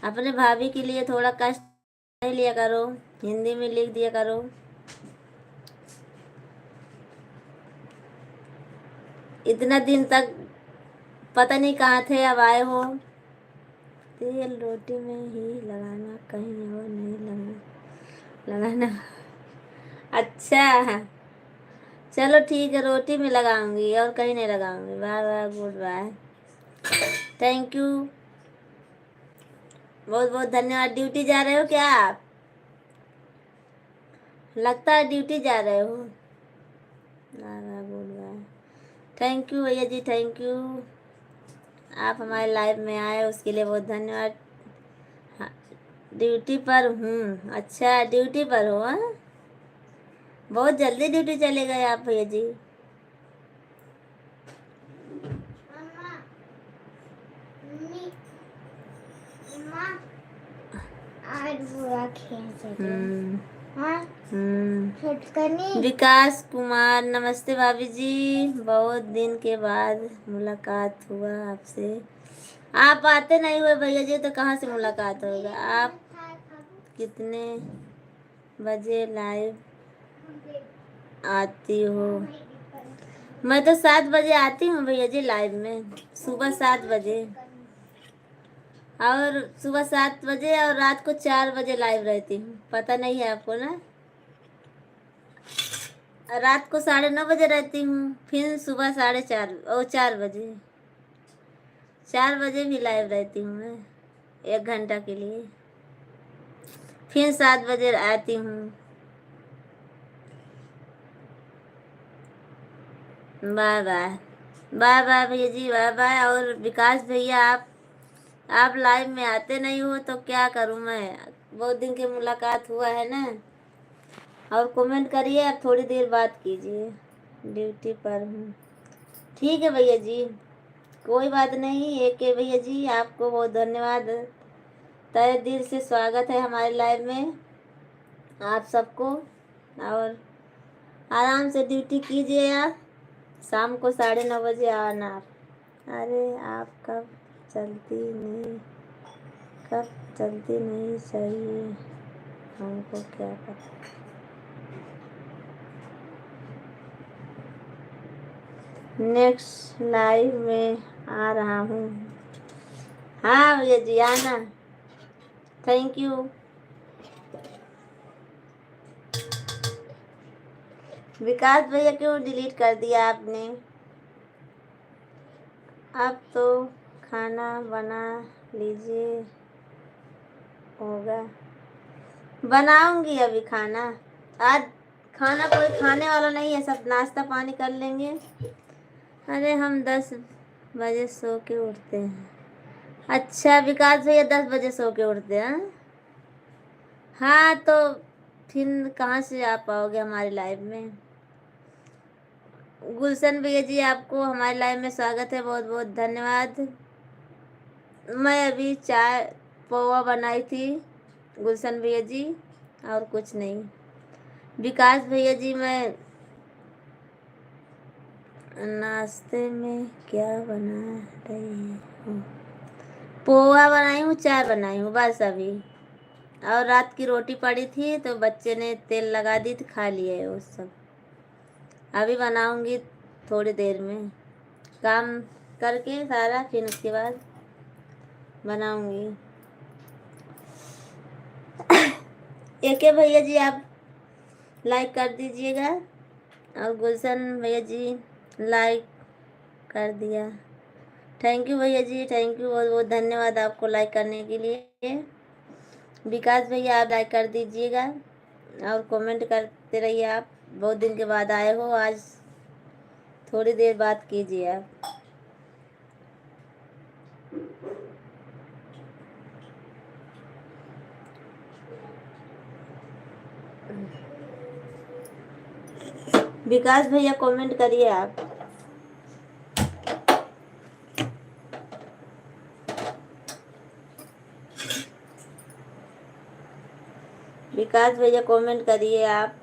अपने भाभी के लिए थोड़ा कष्ट सह लिया करो, हिंदी में लिख दिया करो। इतना दिन तक पता नहीं कहाँ थे, अब आए हो। तेल रोटी में ही लगाना, कहीं और नहीं लगाना। अच्छा चलो ठीक है, रोटी में लगाऊंगी और कहीं नहीं लगाऊंगी। Bye bye, goodbye, thank you, बहुत बहुत धन्यवाद। ड्यूटी जा रहे हो क्या आप? लगता है ड्यूटी जा रहे हो। Bye bye, goodbye, thank you भैया जी, थैंक यू। आप हमारे लाइव में आए उसके लिए बहुत धन्यवाद। हाँ, ड्यूटी पर हूँ। अच्छा ड्यूटी पर हो? हाँ, बहुत जल्दी ड्यूटी चले गए आप भैया जी। विकास कुमार, नमस्ते भाभी जी, बहुत दिन के बाद मुलाकात हुआ आपसे। आप आते नहीं हुए भैया जी, तो कहाँ से मुलाकात होगा। आप कितने बजे लाइव आती हो? मैं तो 7 बजे आती हूँ भैया जी लाइव में, सुबह 7 बजे, और सुबह 7 बजे और रात को 4 बजे लाइव रहती हूँ। पता नहीं है आपको ना? रात को 9:30 बजे रहती हूँ, फिर सुबह 4:30 और 4 बजे, 4 बजे भी लाइव रहती हूँ मैं 1 घंटा के लिए, फिर 7 बजे आती हूँ। बाय बाय, बाय बाय भैया जी, बाय बाय। और विकास भैया आप लाइव में आते नहीं हो तो क्या करूँ मैं? बहुत दिन की मुलाकात हुआ है ना। और कमेंट करिए, आप थोड़ी देर बात कीजिए। ड्यूटी पर हूँ, ठीक है भैया जी, कोई बात नहीं। एक है भैया जी, आपको बहुत धन्यवाद, तहे दिल से स्वागत है हमारे लाइव में आप सबको। और आराम से ड्यूटी कीजिए। आप शाम को 9:30 बजे आना आप। अरे आप कब चलती नहीं चाहिए, हमको क्या पता। नेक्स्ट लाइव में आ रहा हूँ। हाँ भैया जी आना, थैंक यू। विकास भैया क्यों डिलीट कर दिया आपने? अब तो खाना बना लीजिए होगा। बनाऊंगी अभी खाना। आज खाना कोई खाने वाला नहीं है, सब नाश्ता पानी कर लेंगे। अरे हम 10 बजे सो के उठते हैं। अच्छा विकास भैया 10 बजे सो के उठते हैं? हाँ तो फिर कहाँ से आ पाओगे हमारी लाइफ में। गुलशन भैया जी आपको हमारी लाइफ में स्वागत है, बहुत बहुत धन्यवाद। मैं अभी चाय पोहा बनाई थी गुलशन भैया जी, और कुछ नहीं। विकास भैया जी मैं नाश्ते में क्या बना रही हूँ? पोहा बनाई हूँ, चाय बनाई हूँ बस अभी। और रात की रोटी पड़ी थी तो बच्चे ने तेल लगा दी तो खा लिए वो सब। अभी बनाऊंगी थोड़ी देर में, काम करके सारा, फिर उसके बाद बनाऊंगी। एक भैया जी आप लाइक कर दीजिएगा, और गुलशन भैया जी लाइक कर दिया। थैंक यू भैया जी, थैंक यू, बहुत बहुत धन्यवाद आपको लाइक करने के लिए। विकास भैया आप लाइक कर दीजिएगा और कमेंट करते रहिए। आप बहुत दिन के बाद आए हो, आज थोड़ी देर बात कीजिए आप। विकास भैया कमेंट करिए आप। विकास भैया कमेंट करिए आप।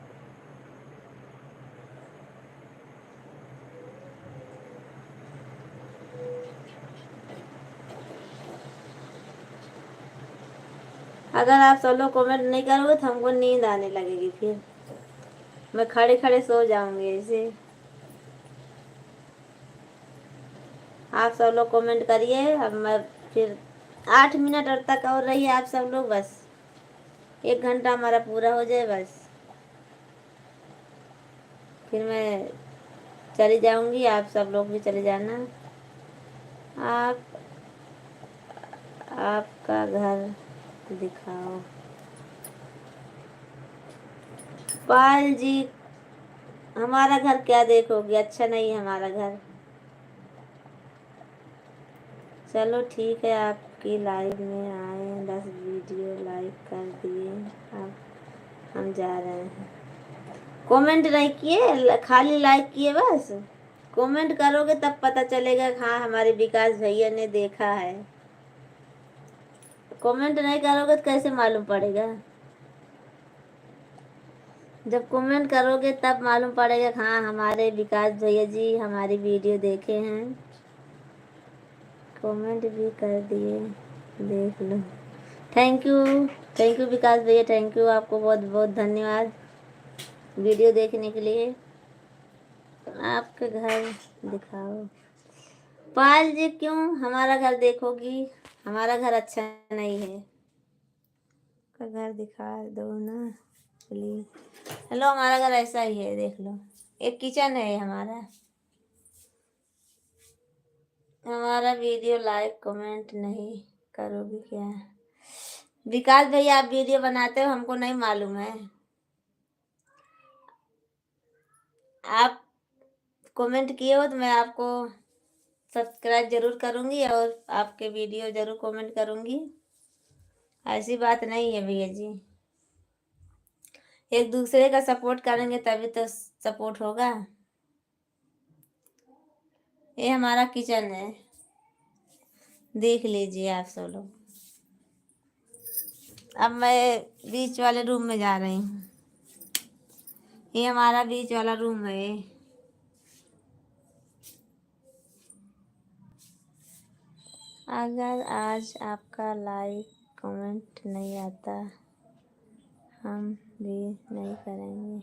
अगर आप सब लोग कमेंट नहीं करोगे तो हमको नींद आने लगेगी, फिर मैं खड़े खड़े सो जाऊंगी ऐसे। आप सब लोग कमेंट करिए। अब मैं फिर 8 मिनट और तक और रहिए आप सब लोग, बस 1 घंटा हमारा पूरा हो जाए बस, फिर मैं चली जाऊंगी। आप सब लोग भी चले जाना। आप आपका घर दिखाओ। पायल जी हमारा घर क्या देखोगे, अच्छा नहीं है हमारा घर। चलो ठीक है, आपकी लाइव में आए, 10 वीडियो लाइक कर दिए, अब हम जा रहे हैं। कमेंट नहीं किए, खाली लाइक किए बस। कमेंट करोगे तब पता चलेगा हाँ हमारे विकास भैया ने देखा है। कमेंट नहीं करोगे तो कैसे मालूम पड़ेगा? जब कमेंट करोगे तब मालूम पड़ेगा हाँ हमारे विकास भैया जी हमारी वीडियो देखे हैं। कमेंट भी कर दिए, देख लो। थैंक यू, थैंक यू विकास भैया, थैंक यू, आपको बहुत बहुत धन्यवाद वीडियो देखने के लिए। आपके घर दिखाओ। पायल जी क्यों हमारा घर देखोगी? हमारा घर अच्छा नहीं है। का घर दिखा दो ना प्लीज। हेलो, हमारा घर ऐसा ही है, देख लो। एक किचन है हमारा। हमारा वीडियो लाइक कमेंट नहीं करोगे क्या? विकास भैया आप वीडियो बनाते हो, हमको नहीं मालूम है। आप कमेंट किए हो तो मैं आपको सब्सक्राइब जरूर करूंगी और आपके वीडियो जरूर कमेंट करूंगी। ऐसी बात नहीं है भैया जी, एक दूसरे का सपोर्ट करेंगे तभी तो सपोर्ट होगा। ये हमारा किचन है, देख लीजिए आप सब लोग। अब मैं बीच वाले रूम में जा रही हूँ। ये हमारा बीच वाला रूम है। अगर आज आपका लाइक कमेंट नहीं आता हम भी नहीं करेंगे।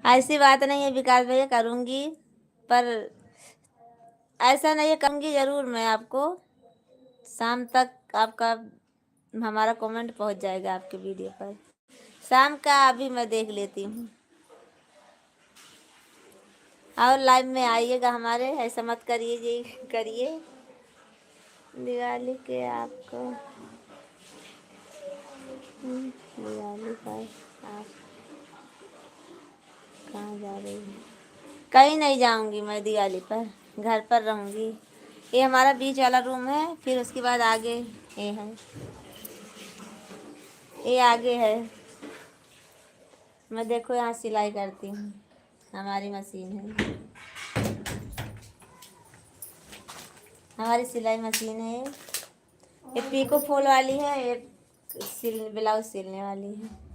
ऐसी बात नहीं है विकास भैया, करूँगी, पर ऐसा नहीं है, करूँगी ज़रूर मैं आपको। शाम तक आपका हमारा कमेंट पहुंच जाएगा आपके वीडियो पर। शाम का अभी मैं देख लेती हूँ। और लाइव में आइएगा हमारे, ऐसा मत करिए जी, करिए। दिवाली के आपको दिवाली पर आप कहाँ जा रही हैं? कहीं नहीं जाऊंगी मैं दिवाली पर, घर पर रहूंगी। ये हमारा बीच वाला रूम है, फिर उसके बाद आगे ये है, ये आगे है। मैं देखो यहाँ सिलाई करती हूँ, हमारी मशीन है, हमारी सिलाई मशीन है। ये पीको फॉल वाली है, ये ब्लाउज सिलने वाली है।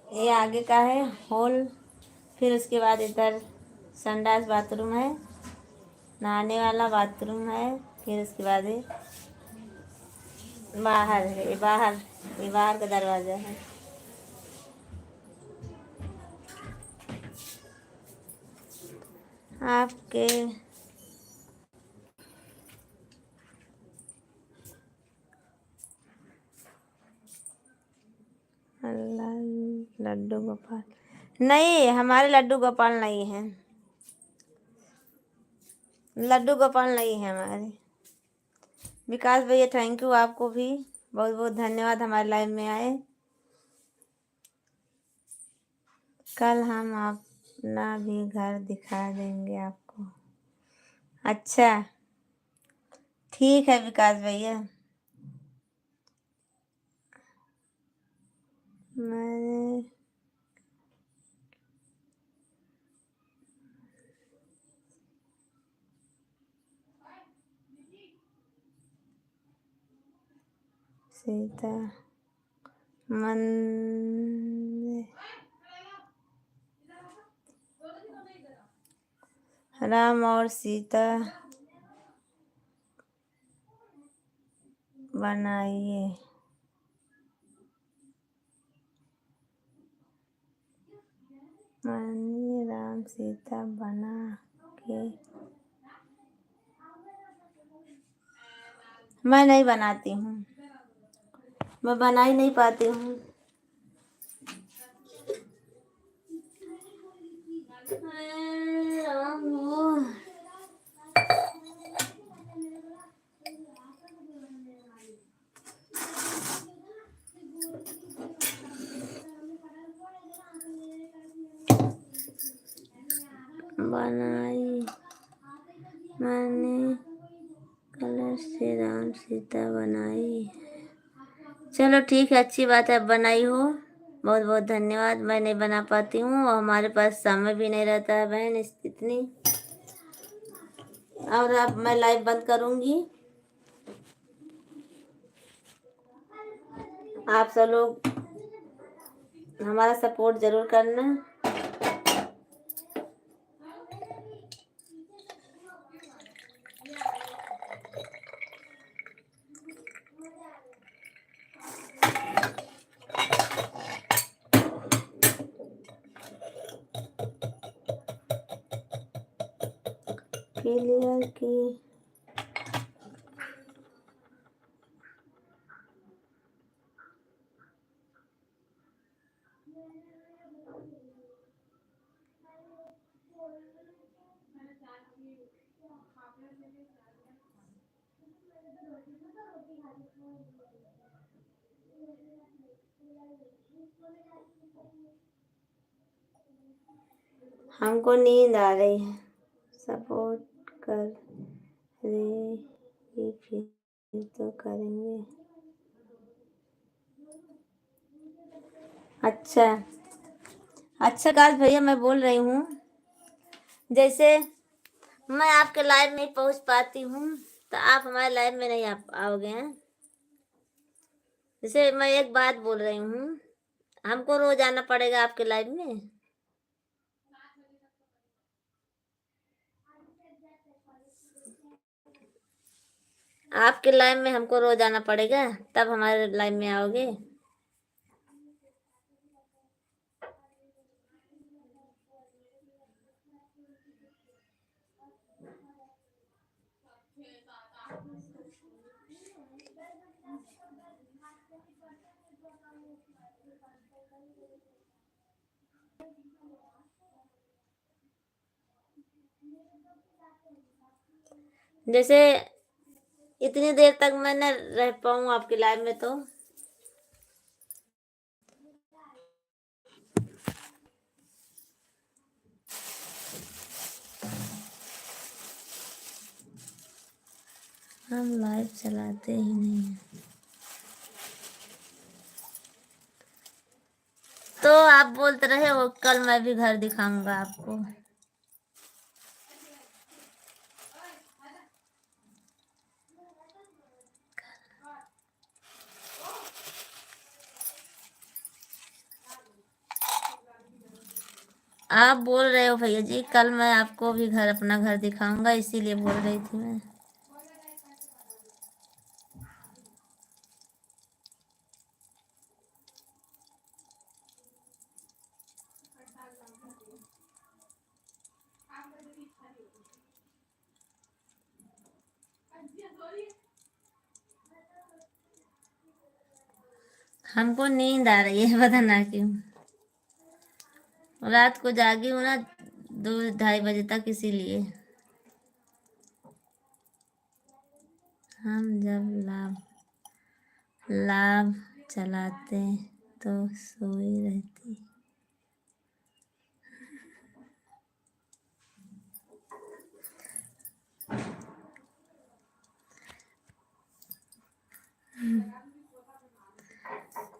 ये आगे का है हॉल, फिर उसके बाद इधर संडास बाथरूम है, नहाने वाला बाथरूम है, फिर उसके बाद ये बाहर है, ये बाहर का दरवाज़ा है। आपके लड्डू गोपाल नहीं, हमारे लड्डू गोपाल नहीं है, लड्डू गोपाल नहीं है हमारे। विकास भैया थैंक यू, आपको भी बहुत बहुत धन्यवाद हमारे लाइव में आए। कल हम अपना भी घर दिखा देंगे आपको। अच्छा ठीक है विकास भैया। मैंने सीता मन राम और सीता बनाइए, मैंने राम सीता बना के, मैं नहीं बनाती हूँ, मैं बना ही नहीं पाती हूँ। बनाई मैंने कलर से राम सीता बनाई। चलो ठीक है, अच्छी बात है, बनाई हो, बहुत बहुत धन्यवाद। मैं नहीं बना पाती हूँ और हमारे पास समय भी नहीं रहता है बहन इतनी। और अब मैं लाइव बंद करूँगी। आप सब लोग हमारा सपोर्ट ज़रूर करना। क्लियर की हमको नींद आ रही है, सपोर्ट कर रहे फिर तो करेंगे। अच्छा अच्छा काश भैया, मैं बोल रही हूँ, जैसे मैं आपके लाइव में पहुँच पाती हूँ तो आप हमारे लाइव में नहीं आओगे हैं। जैसे मैं एक बात बोल रही हूँ, हमको रोज आना पड़ेगा आपके लाइव में। आपके लाइव में हमको रोज आना पड़ेगा, तब हमारे लाइव में आओगे। जैसे इतनी देर तक मैं न रह पाऊँ आपके लाइव में तो हम लाइव चलाते ही नहीं हैं। तो आप बोलते रहे हो कल मैं भी घर दिखाऊंगा आपको। आप बोल रहे हो भैया जी कल मैं आपको भी घर अपना घर दिखाऊंगा, इसीलिए बोल रही थी मैं। हमको नींद आ रही है, पता ना क्यों। रात को जागी हूँ ना 2-2:30 बजे तक, इसीलिए। हम जब लाभ चलाते तो सोई रहती।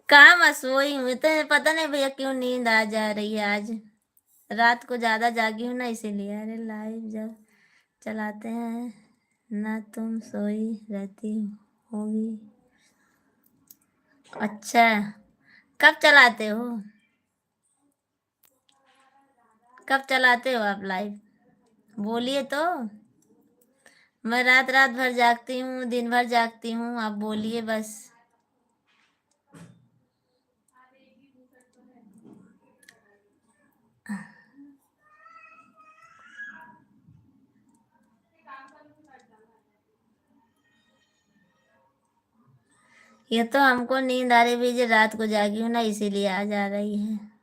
कहाँ मैं सोई हूँ, तो पता नहीं भैया क्यों नींद आ जा रही है आज। रात को ज्यादा जागी हूँ ना, इसीलिए। अरे लाइव जब चलाते हैं ना तुम सोई रहती होगी। अच्छा, कब चलाते हो? कब चलाते हो आप लाइव? बोलिए तो। मैं रात रात भर जागती हूँ, दिन भर जागती हूँ, आप बोलिए बस। ये तो हमको नींद आ रही भी, रात को जागी हूँ ना, इसीलिए आ जा रही है।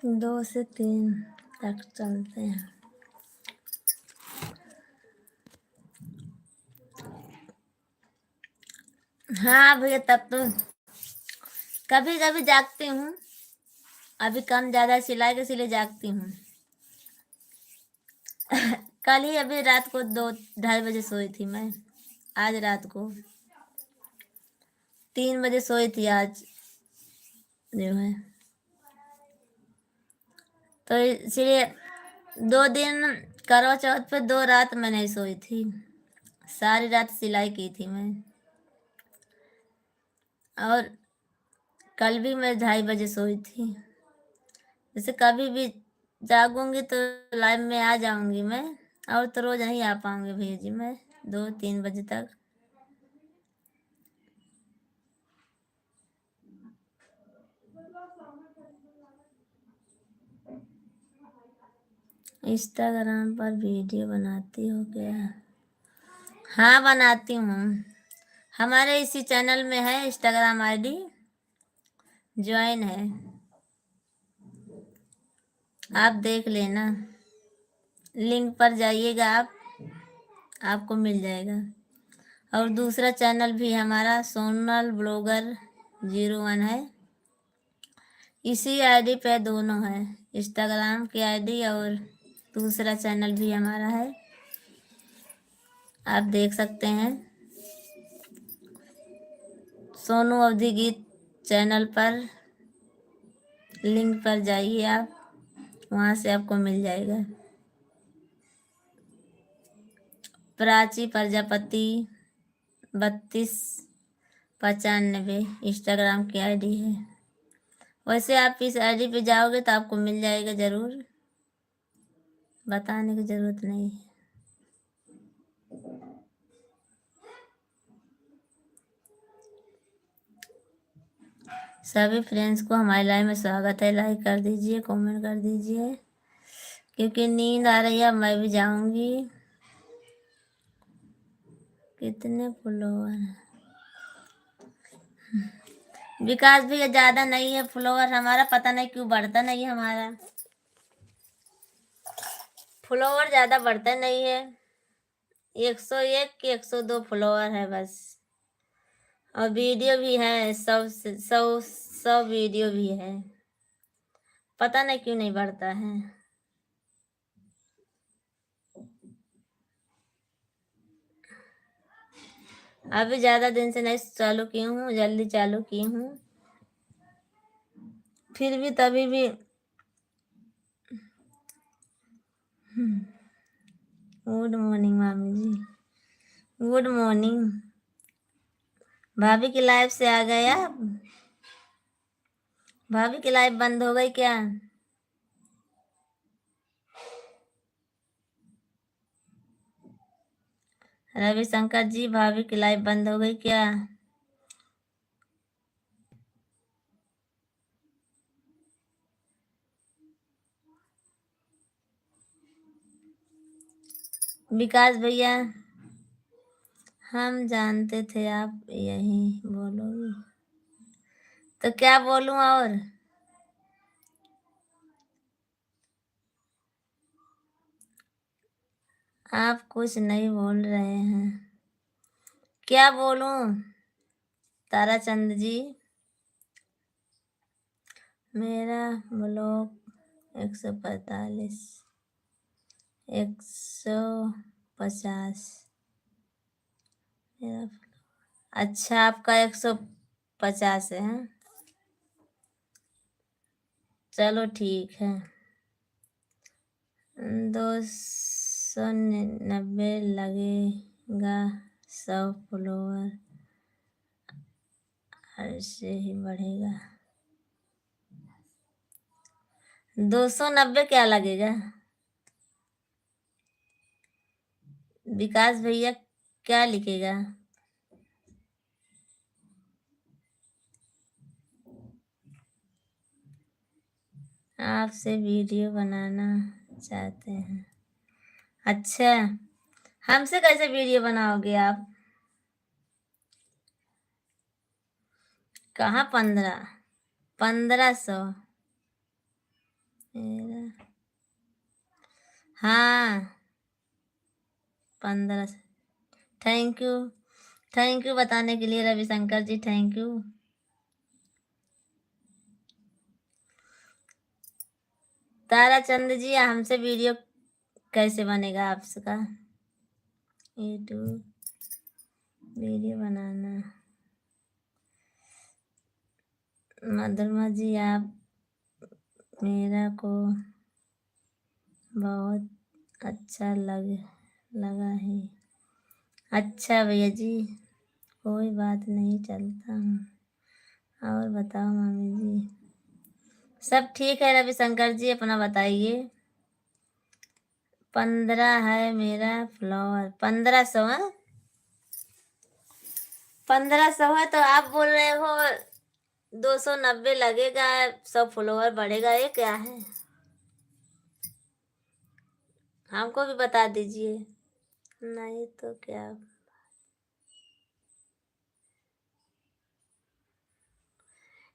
दो से 3 तक चलते हैं। हाँ भैया, तब तो कभी कभी जागती हूँ। अभी कम ज्यादा सिलाई के, इसीलिए जागती हूँ। कल ही अभी रात को 2-2:30 बजे सोई थी मैं। आज रात को 3 बजे सोई थी आज जो है। तो इसलिए 2 दिन करवा चौथ पे 2 रात मैं नहीं सोई थी। सारी रात सिलाई की थी मैं। और कल भी मैं 2:30 बजे सोई थी। जैसे कभी भी जागूंगी तो लाइव में आ जाऊंगी मैं। और तो रोज नहीं आ पाऊंगी भैया जी मैं 2-3 बजे तक। इंस्टाग्राम पर वीडियो बनाती हो क्या? हाँ, बनाती हूँ। हमारे इसी चैनल में है इंस्टाग्राम आईडी, ज्वाइन है, आप देख लेना। लिंक पर जाइएगा आप, आपको मिल जाएगा। और दूसरा चैनल भी हमारा सोनल ब्लॉगर 01 है। इसी आईडी पे दोनों है, इंस्टाग्राम की आईडी और दूसरा चैनल भी हमारा है, आप देख सकते हैं। सोनू अवधि गीत चैनल पर लिंक पर जाइए आप, वहाँ से आपको मिल जाएगा। प्राची प्रजापति 3295 इंस्टाग्राम की आईडी है। वैसे आप इस आईडी पे जाओगे तो आपको मिल जाएगा जरूर, बताने की जरूरत नहीं है। सभी फ्रेंड्स को हमारे लाइव में स्वागत है। लाइक कर दीजिए, कमेंट कर दीजिए क्योंकि नींद आ रही है, मैं भी जाऊंगी। कितने फॉलोवर हैं? विकास भी ज्यादा नहीं है फॉलोवर हमारा, पता नहीं क्यों बढ़ता नहीं है हमारा फॉलोवर, ज्यादा बढ़ता नहीं है। 101 कि 102 फॉलोवर है बस। और वीडियो भी है 100 वीडियो भी है, पता नहीं क्यों नहीं बढ़ता है। अभी ज्यादा दिन से नहीं चालू की हूँ, जल्दी चालू की हूँ, फिर भी तभी भी। गुड मॉर्निंग मामी जी, गुड मॉर्निंग। भाभी की लाइफ से आ गए आप? भाभी की लाइफ बंद हो गई क्या? रविशंकर जी, भाभी की लाइफ बंद हो गई क्या? विकास भैया, हम जानते थे आप यही बोलोगी, तो क्या बोलूं और? आप कुछ नहीं बोल रहे हैं, क्या बोलूं? ताराचंद जी, मेरा ब्लॉग 145, 150 मेरा। अच्छा, आपका 150 है? चलो ठीक है। 290 लगेगा, 100 फॉलोवर ऐसे ही बढ़ेगा। 290 क्या लगेगा? विकास भैया क्या लिखेगा? आपसे वीडियो बनाना चाहते हैं। अच्छा, हमसे कैसे वीडियो बनाओगे आप? कहाँ 1500? मेरा, हाँ 1500। थैंक यू, थैंक यू बताने के लिए रविशंकर जी, थैंक यू। ताराचंद जी, हमसे वीडियो कैसे बनेगा आपका? यूट्यूब वीडियो बनाना। मधुरमा जी, आप मेरा को बहुत अच्छा लगा है। अच्छा भैया जी, कोई बात नहीं, चलता हूँ। और बताओ मामी जी? सब ठीक है रविशंकर जी, अपना बताइए। 15 है मेरा फ्लावर, 1500 है? 1500 है तो आप बोल रहे हो 290 लगेगा, 100 फॉलोवर बढ़ेगा, ये क्या है? हमको भी बता दीजिए, नहीं तो क्या।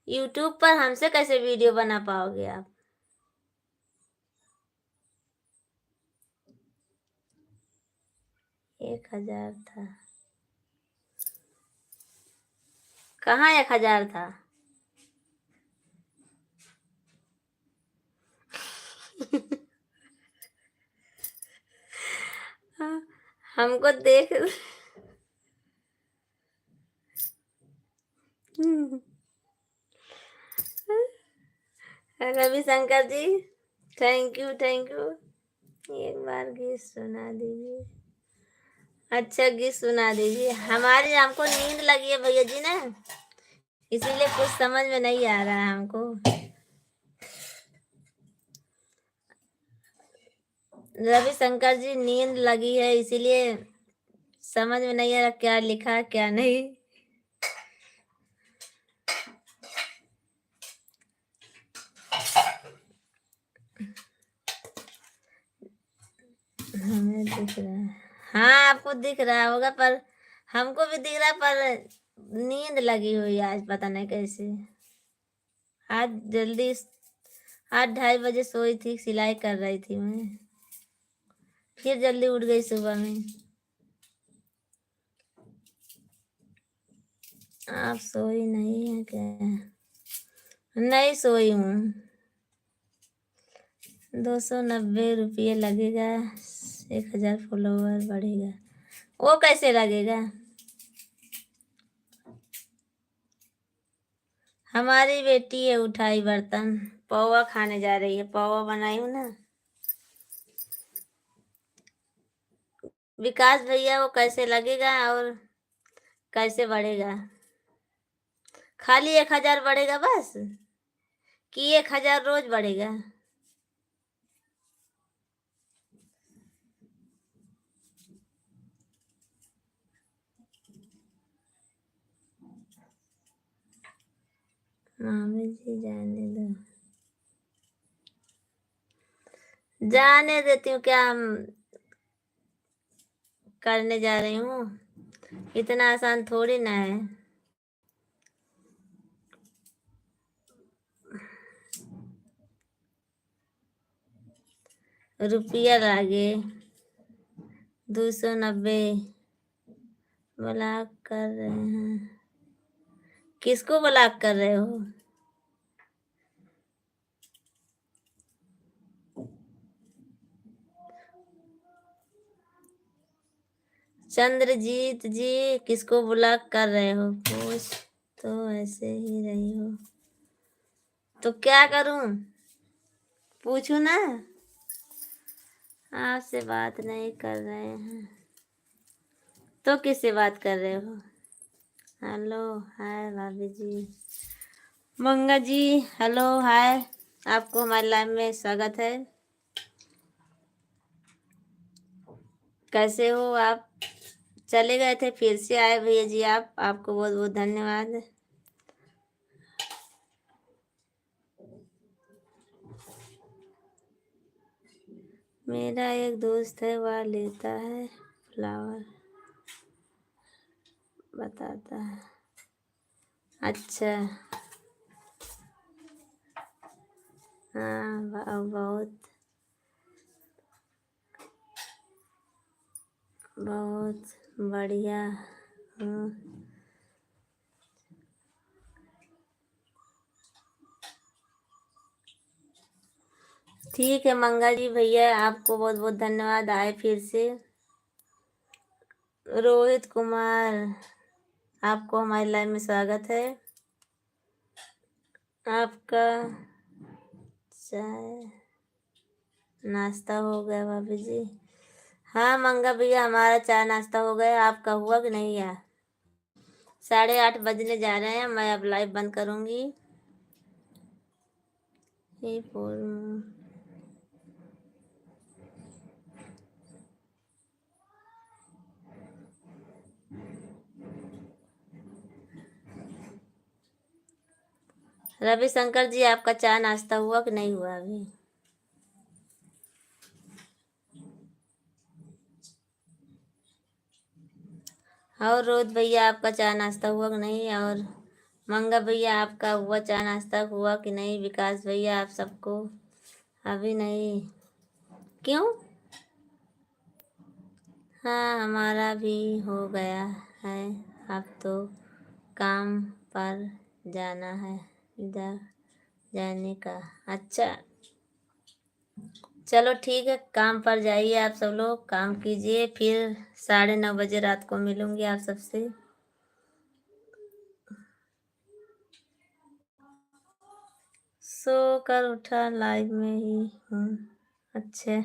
यूट्यूब पर हमसे कैसे वीडियो बना पाओगे आप? एक 1000 था? कहाँ 1000 था? हमको देख रविशंकर जी, थैंक यू, थैंक यू। एक बार गीत सुना दीजिए। अच्छा, गीत सुना दीजिए। हमारे, हमको नींद लगी है भैया जी ना, इसीलिए कुछ समझ में नहीं आ रहा है हमको। रविशंकर जी, नींद लगी है इसीलिए समझ में नहीं आ रहा क्या लिखा क्या नहीं। हमें दिख रहा है। हाँ, आपको दिख रहा होगा, पर हमको भी दिख रहा है, पर नींद लगी हुई है आज, पता नहीं कैसे। आज जल्दी 8-2:30 बजे सोई थी, सिलाई कर रही थी मैं, फिर जल्दी उठ गई सुबह में। आप सोई नहीं है क्या? नहीं सोई हूँ। 290 रुपये लगेगा, 1000 फॉलोवर बढ़ेगा। वो कैसे लगेगा? हमारी बेटी है उठाई बर्तन, पौवा खाने जा रही है, पौवा बनाई हूँ ना। विकास भैया वो कैसे लगेगा और कैसे बढ़ेगा? खाली 1000 बढ़ेगा बस, कि 1000 रोज बढ़ेगा? मामी जी जाने दो, जाने देती हूँ, क्या हम करने जा रही हूँ, इतना आसान थोड़ी ना है। रुपया लागे 290, ब्लॉक कर रहे हैं। किसको ब्लॉक कर रहे हो? चंद्रजीत जी, किसको ब्लॉक कर रहे हो? पूछ तो ऐसे ही रही हो, तो क्या करूं? पूछू ना, आपसे बात नहीं कर रहे हैं तो किससे बात कर रहे हो? हेलो हाय भाभी जी, मंगा जी, हेलो हाय, आपको हमारे लाइव में स्वागत है। कैसे हो आप? चले गए थे, फिर से आए भैया जी, आपको बहुत बहुत धन्यवाद। मेरा एक दोस्त है, वह लेता है फ्लावर, बताता है। अच्छा, हाँ, बहुत बहुत बढ़िया हूँ। ठीक है मंगा जी भैया, आपको बहुत बहुत धन्यवाद, आए फिर से। रोहित कुमार, आपको हमारे लाइव में स्वागत है। आपका चाय नाश्ता हो गया भाभी जी? हाँ मंगा भैया, हमारा चाय नाश्ता हो गया, आपका हुआ कि नहीं यार? 8:30 बजने जा रहे हैं, मैं अब लाइव बंद करूंगी। रविशंकर जी, आपका चाय नाश्ता हुआ कि नहीं हुआ अभी? और रोहित भैया, आपका चाय नाश्ता हुआ कि नहीं? और मंगा भैया, आपका हुआ चाय नाश्ता हुआ कि नहीं? विकास भैया, आप सबको अभी नहीं? क्यों? हाँ, हमारा भी हो गया है, अब तो काम पर जाना है, जाने का। अच्छा, चलो ठीक है, काम पर जाइए, आप सब लोग काम कीजिए, फिर 9:30 बजे रात को मिलूंगी आप सबसे। सो कर उठा, लाइव में ही हूँ। अच्छा,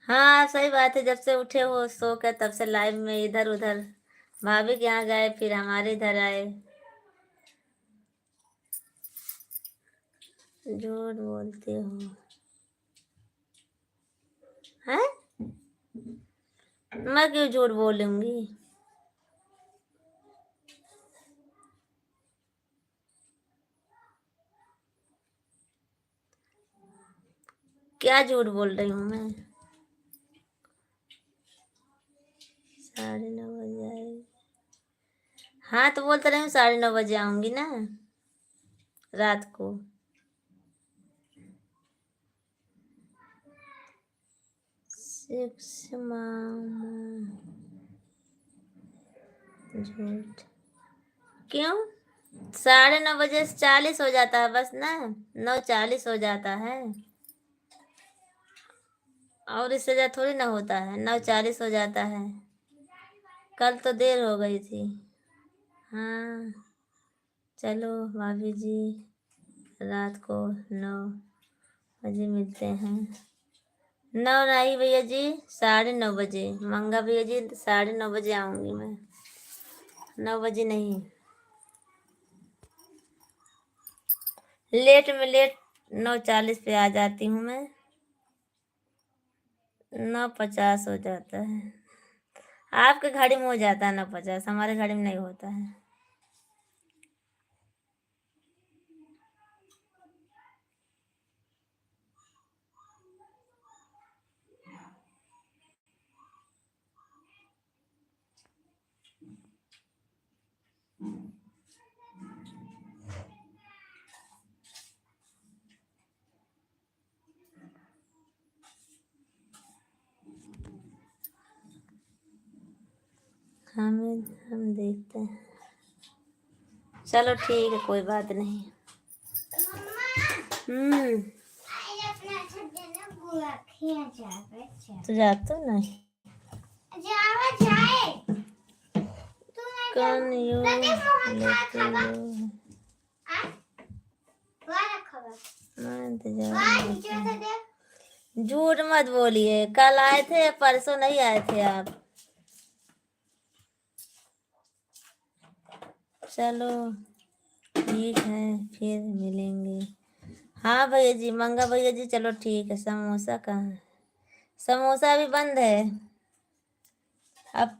हाँ सही बात है, जब से उठे हो सो कर, तब से लाइव में इधर उधर, भाभी के यहाँ गए, फिर हमारे इधर आए। झूठ बोलते हो हैं? मैं क्यों झूठ बोलूंगी? क्या झूठ बोल रही हूँ मैं? 9:30 आएगी। हाँ तो बोलते रही हूँ 9:30 आऊंगी ना रात को। सिक्स मामा झूठ क्यों? 9:30 से 40 हो जाता है बस ना, 9:40 हो जाता है और इससे ज्यादा थोड़ी ना होता है, 9:40 हो जाता है। कल तो देर हो गई थी। हाँ चलो भाभी जी, रात को 9 बजे मिलते हैं। 9 नहीं भैया जी, 9:30 मंगा भैया जी, 9:30 आऊंगी मैं, 9 बजे नहीं। लेट में लेट 9:40 पे आ जाती हूँ मैं, 9:50 हो जाता है। आपके घड़ी में हो जाता है 9:50, हमारे घड़ी में नहीं होता है। हम देखते हैं। चलो ठीक है, कोई बात नहीं। तो जाते नहीं कौन यू लेते हो? मैं इंतजार। झूठ मत बोलिए, कल आए थे, परसों नहीं आए थे आप। चलो ठीक है, फिर मिलेंगे। हाँ भैया जी, मंगा भैया जी, चलो ठीक है। समोसा कहाँ है? समोसा भी बंद है अब,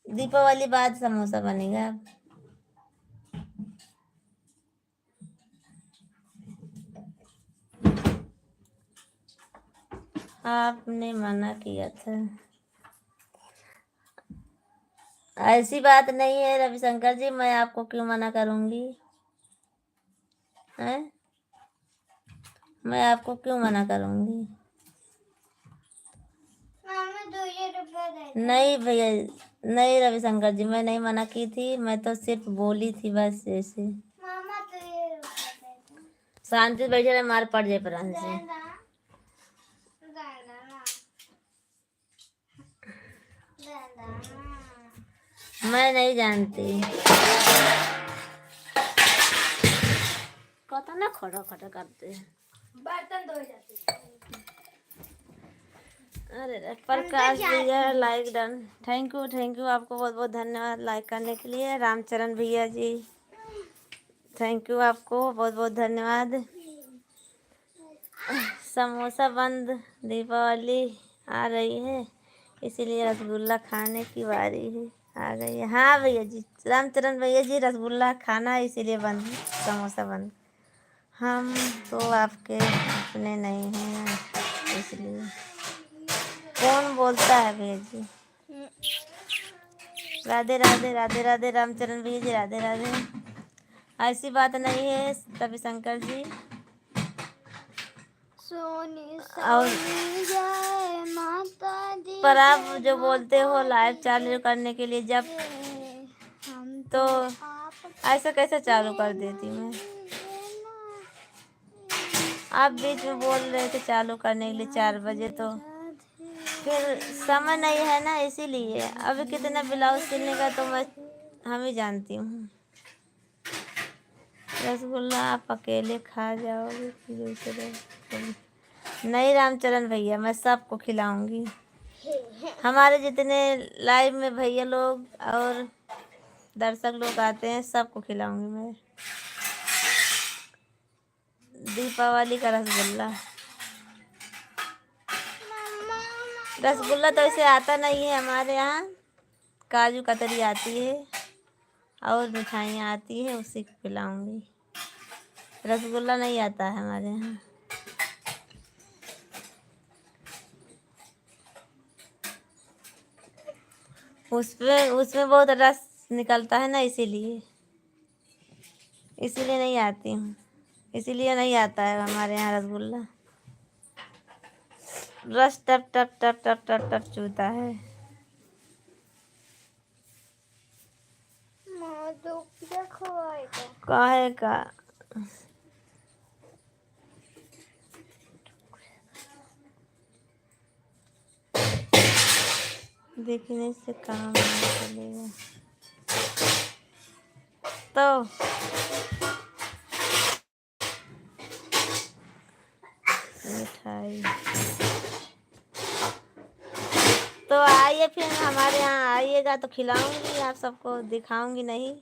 दीपावली बाद समोसा बनेगा अब। आपने मना किया था। ऐसी बात नहीं है रविशंकर जी, मैं आपको क्यों मना करूंगी? हैं? मैं आपको क्यों मना करूंगी? नहीं भैया, नहीं रविशंकर जी, मैं नहीं मना की थी, मैं तो सिर्फ बोली थी बस ऐसे। शांति से बैठे रहे, मार पड़ जाए प्राण से। मैं नहीं जानती। पता ना खड़ा खड़ा करते हैं, बर्तन धो जाते। अरे प्रकाश भैया लाइक डन, थैंक यू आपको बहुत बहुत धन्यवाद लाइक करने के लिए। रामचरण भैया जी थैंक यू, आपको बहुत बहुत धन्यवाद। समोसा बंद, दीपावली आ रही है इसीलिए रसगुल्ला खाने की बारी है, आ गई है। हाँ भैया जी, रामचरण भैया जी, रसगुल्ला खाना है इसीलिए बंद, समोसा बंद। हम तो आपके अपने नहीं हैं इसलिए। कौन बोलता है भैया जी? राधे राधे राधे राधे रामचरण भैया जी, राधे राधे। ऐसी बात नहीं है रविशंकर जी। और पर आप जो बोलते हो लाइव चालू करने के लिए, जब तो ऐसा कैसे चालू कर देती मैं? आप बीच में बोल रहे थे चालू करने के लिए 4 बजे, तो फिर समय नहीं है ना इसीलिए। अभी कितना ब्लाउज सिलने का तो मैं हम ही जानती हूँ। रसगुल्ला आप अकेले खा जाओगे कि दूसरे? नहीं रामचरण भैया, मैं सबको खिलाऊंगी। हमारे जितने लाइव में भैया लोग और दर्शक लोग आते हैं सबको खिलाऊंगी मैं। दीपावली का रसगुल्ला, रसगुल्ला तो ऐसे आता नहीं है हमारे यहाँ, काजू कतरी आती है और मिठाइयाँ आती है, उसी को खिलाऊंगी। रसगुल्ला नहीं आता है हमारे यहाँ। उसमें उसमें बहुत रस निकलता है ना, इसीलिए नहीं आती हूँ, इसीलिए नहीं आता है हमारे यहाँ रसगुल्ला। रस टप टप टप टप टप टप चूता है। माँ तो क्या खवाएगा? काहे का? देखने से काम नहीं चलेगा तो मिठाई। तो आइए फिर हमारे यहाँ आइएगा तो खिलाऊंगी आप सबको, दिखाऊंगी नहीं।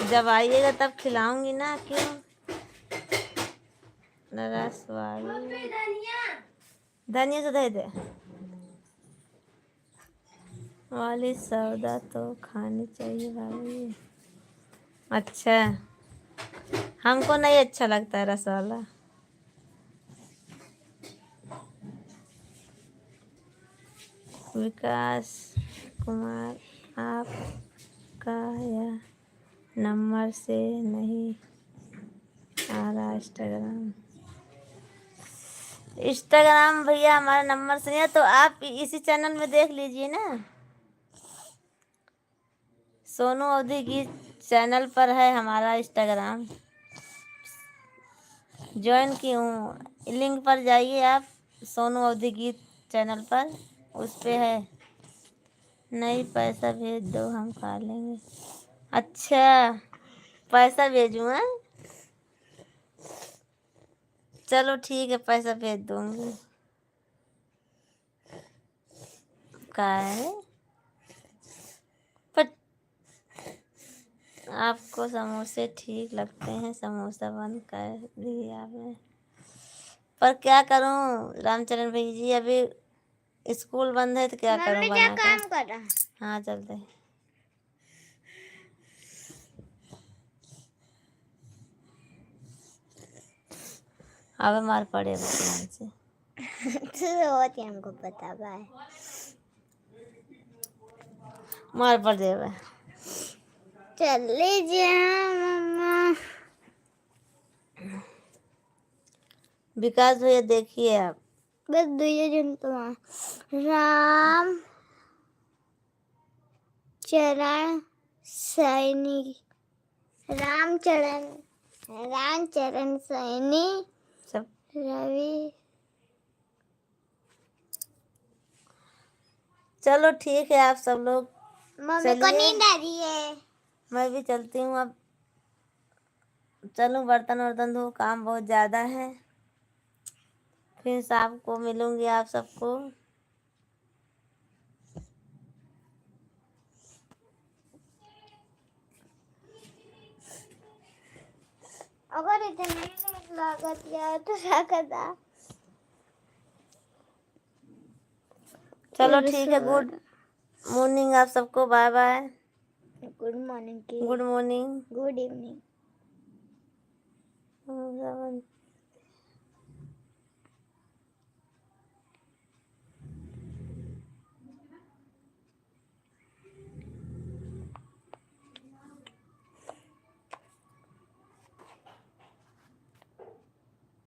जब आइएगा तब खिलाऊंगी ना, क्यों? रस वाली धनिया तो दे दे वाली सौदा तो खानी चाहिए भाई। अच्छा, हमको नहीं अच्छा लगता है रस वाला। विकास कुमार आपका यह नंबर से नहीं आ रहा इंस्टाग्राम भैया, हमारा नंबर से नहीं है, तो आप इसी चैनल में देख लीजिए ना। सोनू अवधी गीत चैनल पर है हमारा इंस्टाग्राम, ज्वाइन की हूँ। लिंक पर जाइए आप, सोनू अवधी गीत चैनल पर, उस पे है। नहीं पैसा भेज दो हम खा लेंगे। अच्छा, पैसा भेजूँ? हाँ, चलो ठीक है, पैसा भेज दूँगी। का है पर आपको समोसे ठीक लगते हैं, समोसा बंद कर दिया आपने। पर क्या करूं रामचरण भैया जी, अभी स्कूल बंद है तो क्या करूं मम्मी क्या बना काम कर। कर रहा है? हाँ चलते हैं। अब मार पड़े भगवान से। तो हमको पता भाई। मार पड़ देवे। चल लीजिए मम्मा। विकास भैया देखिए आप, बस दुइये जन तो राम चरण सैनी, रामचरण रामचरण सैनी, सब रवि। चलो ठीक है आप सब लोग मम्मी को चलिए, नींद आ रही है। मैं भी चलती हूँ अब। चलो बर्तन वर्तन धो, काम बहुत ज़्यादा है। फिर शाम को मिलूंगी आप सबको। अगर इतनी नींद लागत यार तो क्या करता? चलो ठीक है, गुड मॉर्निंग आप सबको, बाय बाय। गुड मॉर्निंग की गुड मॉर्निंग। Good evening.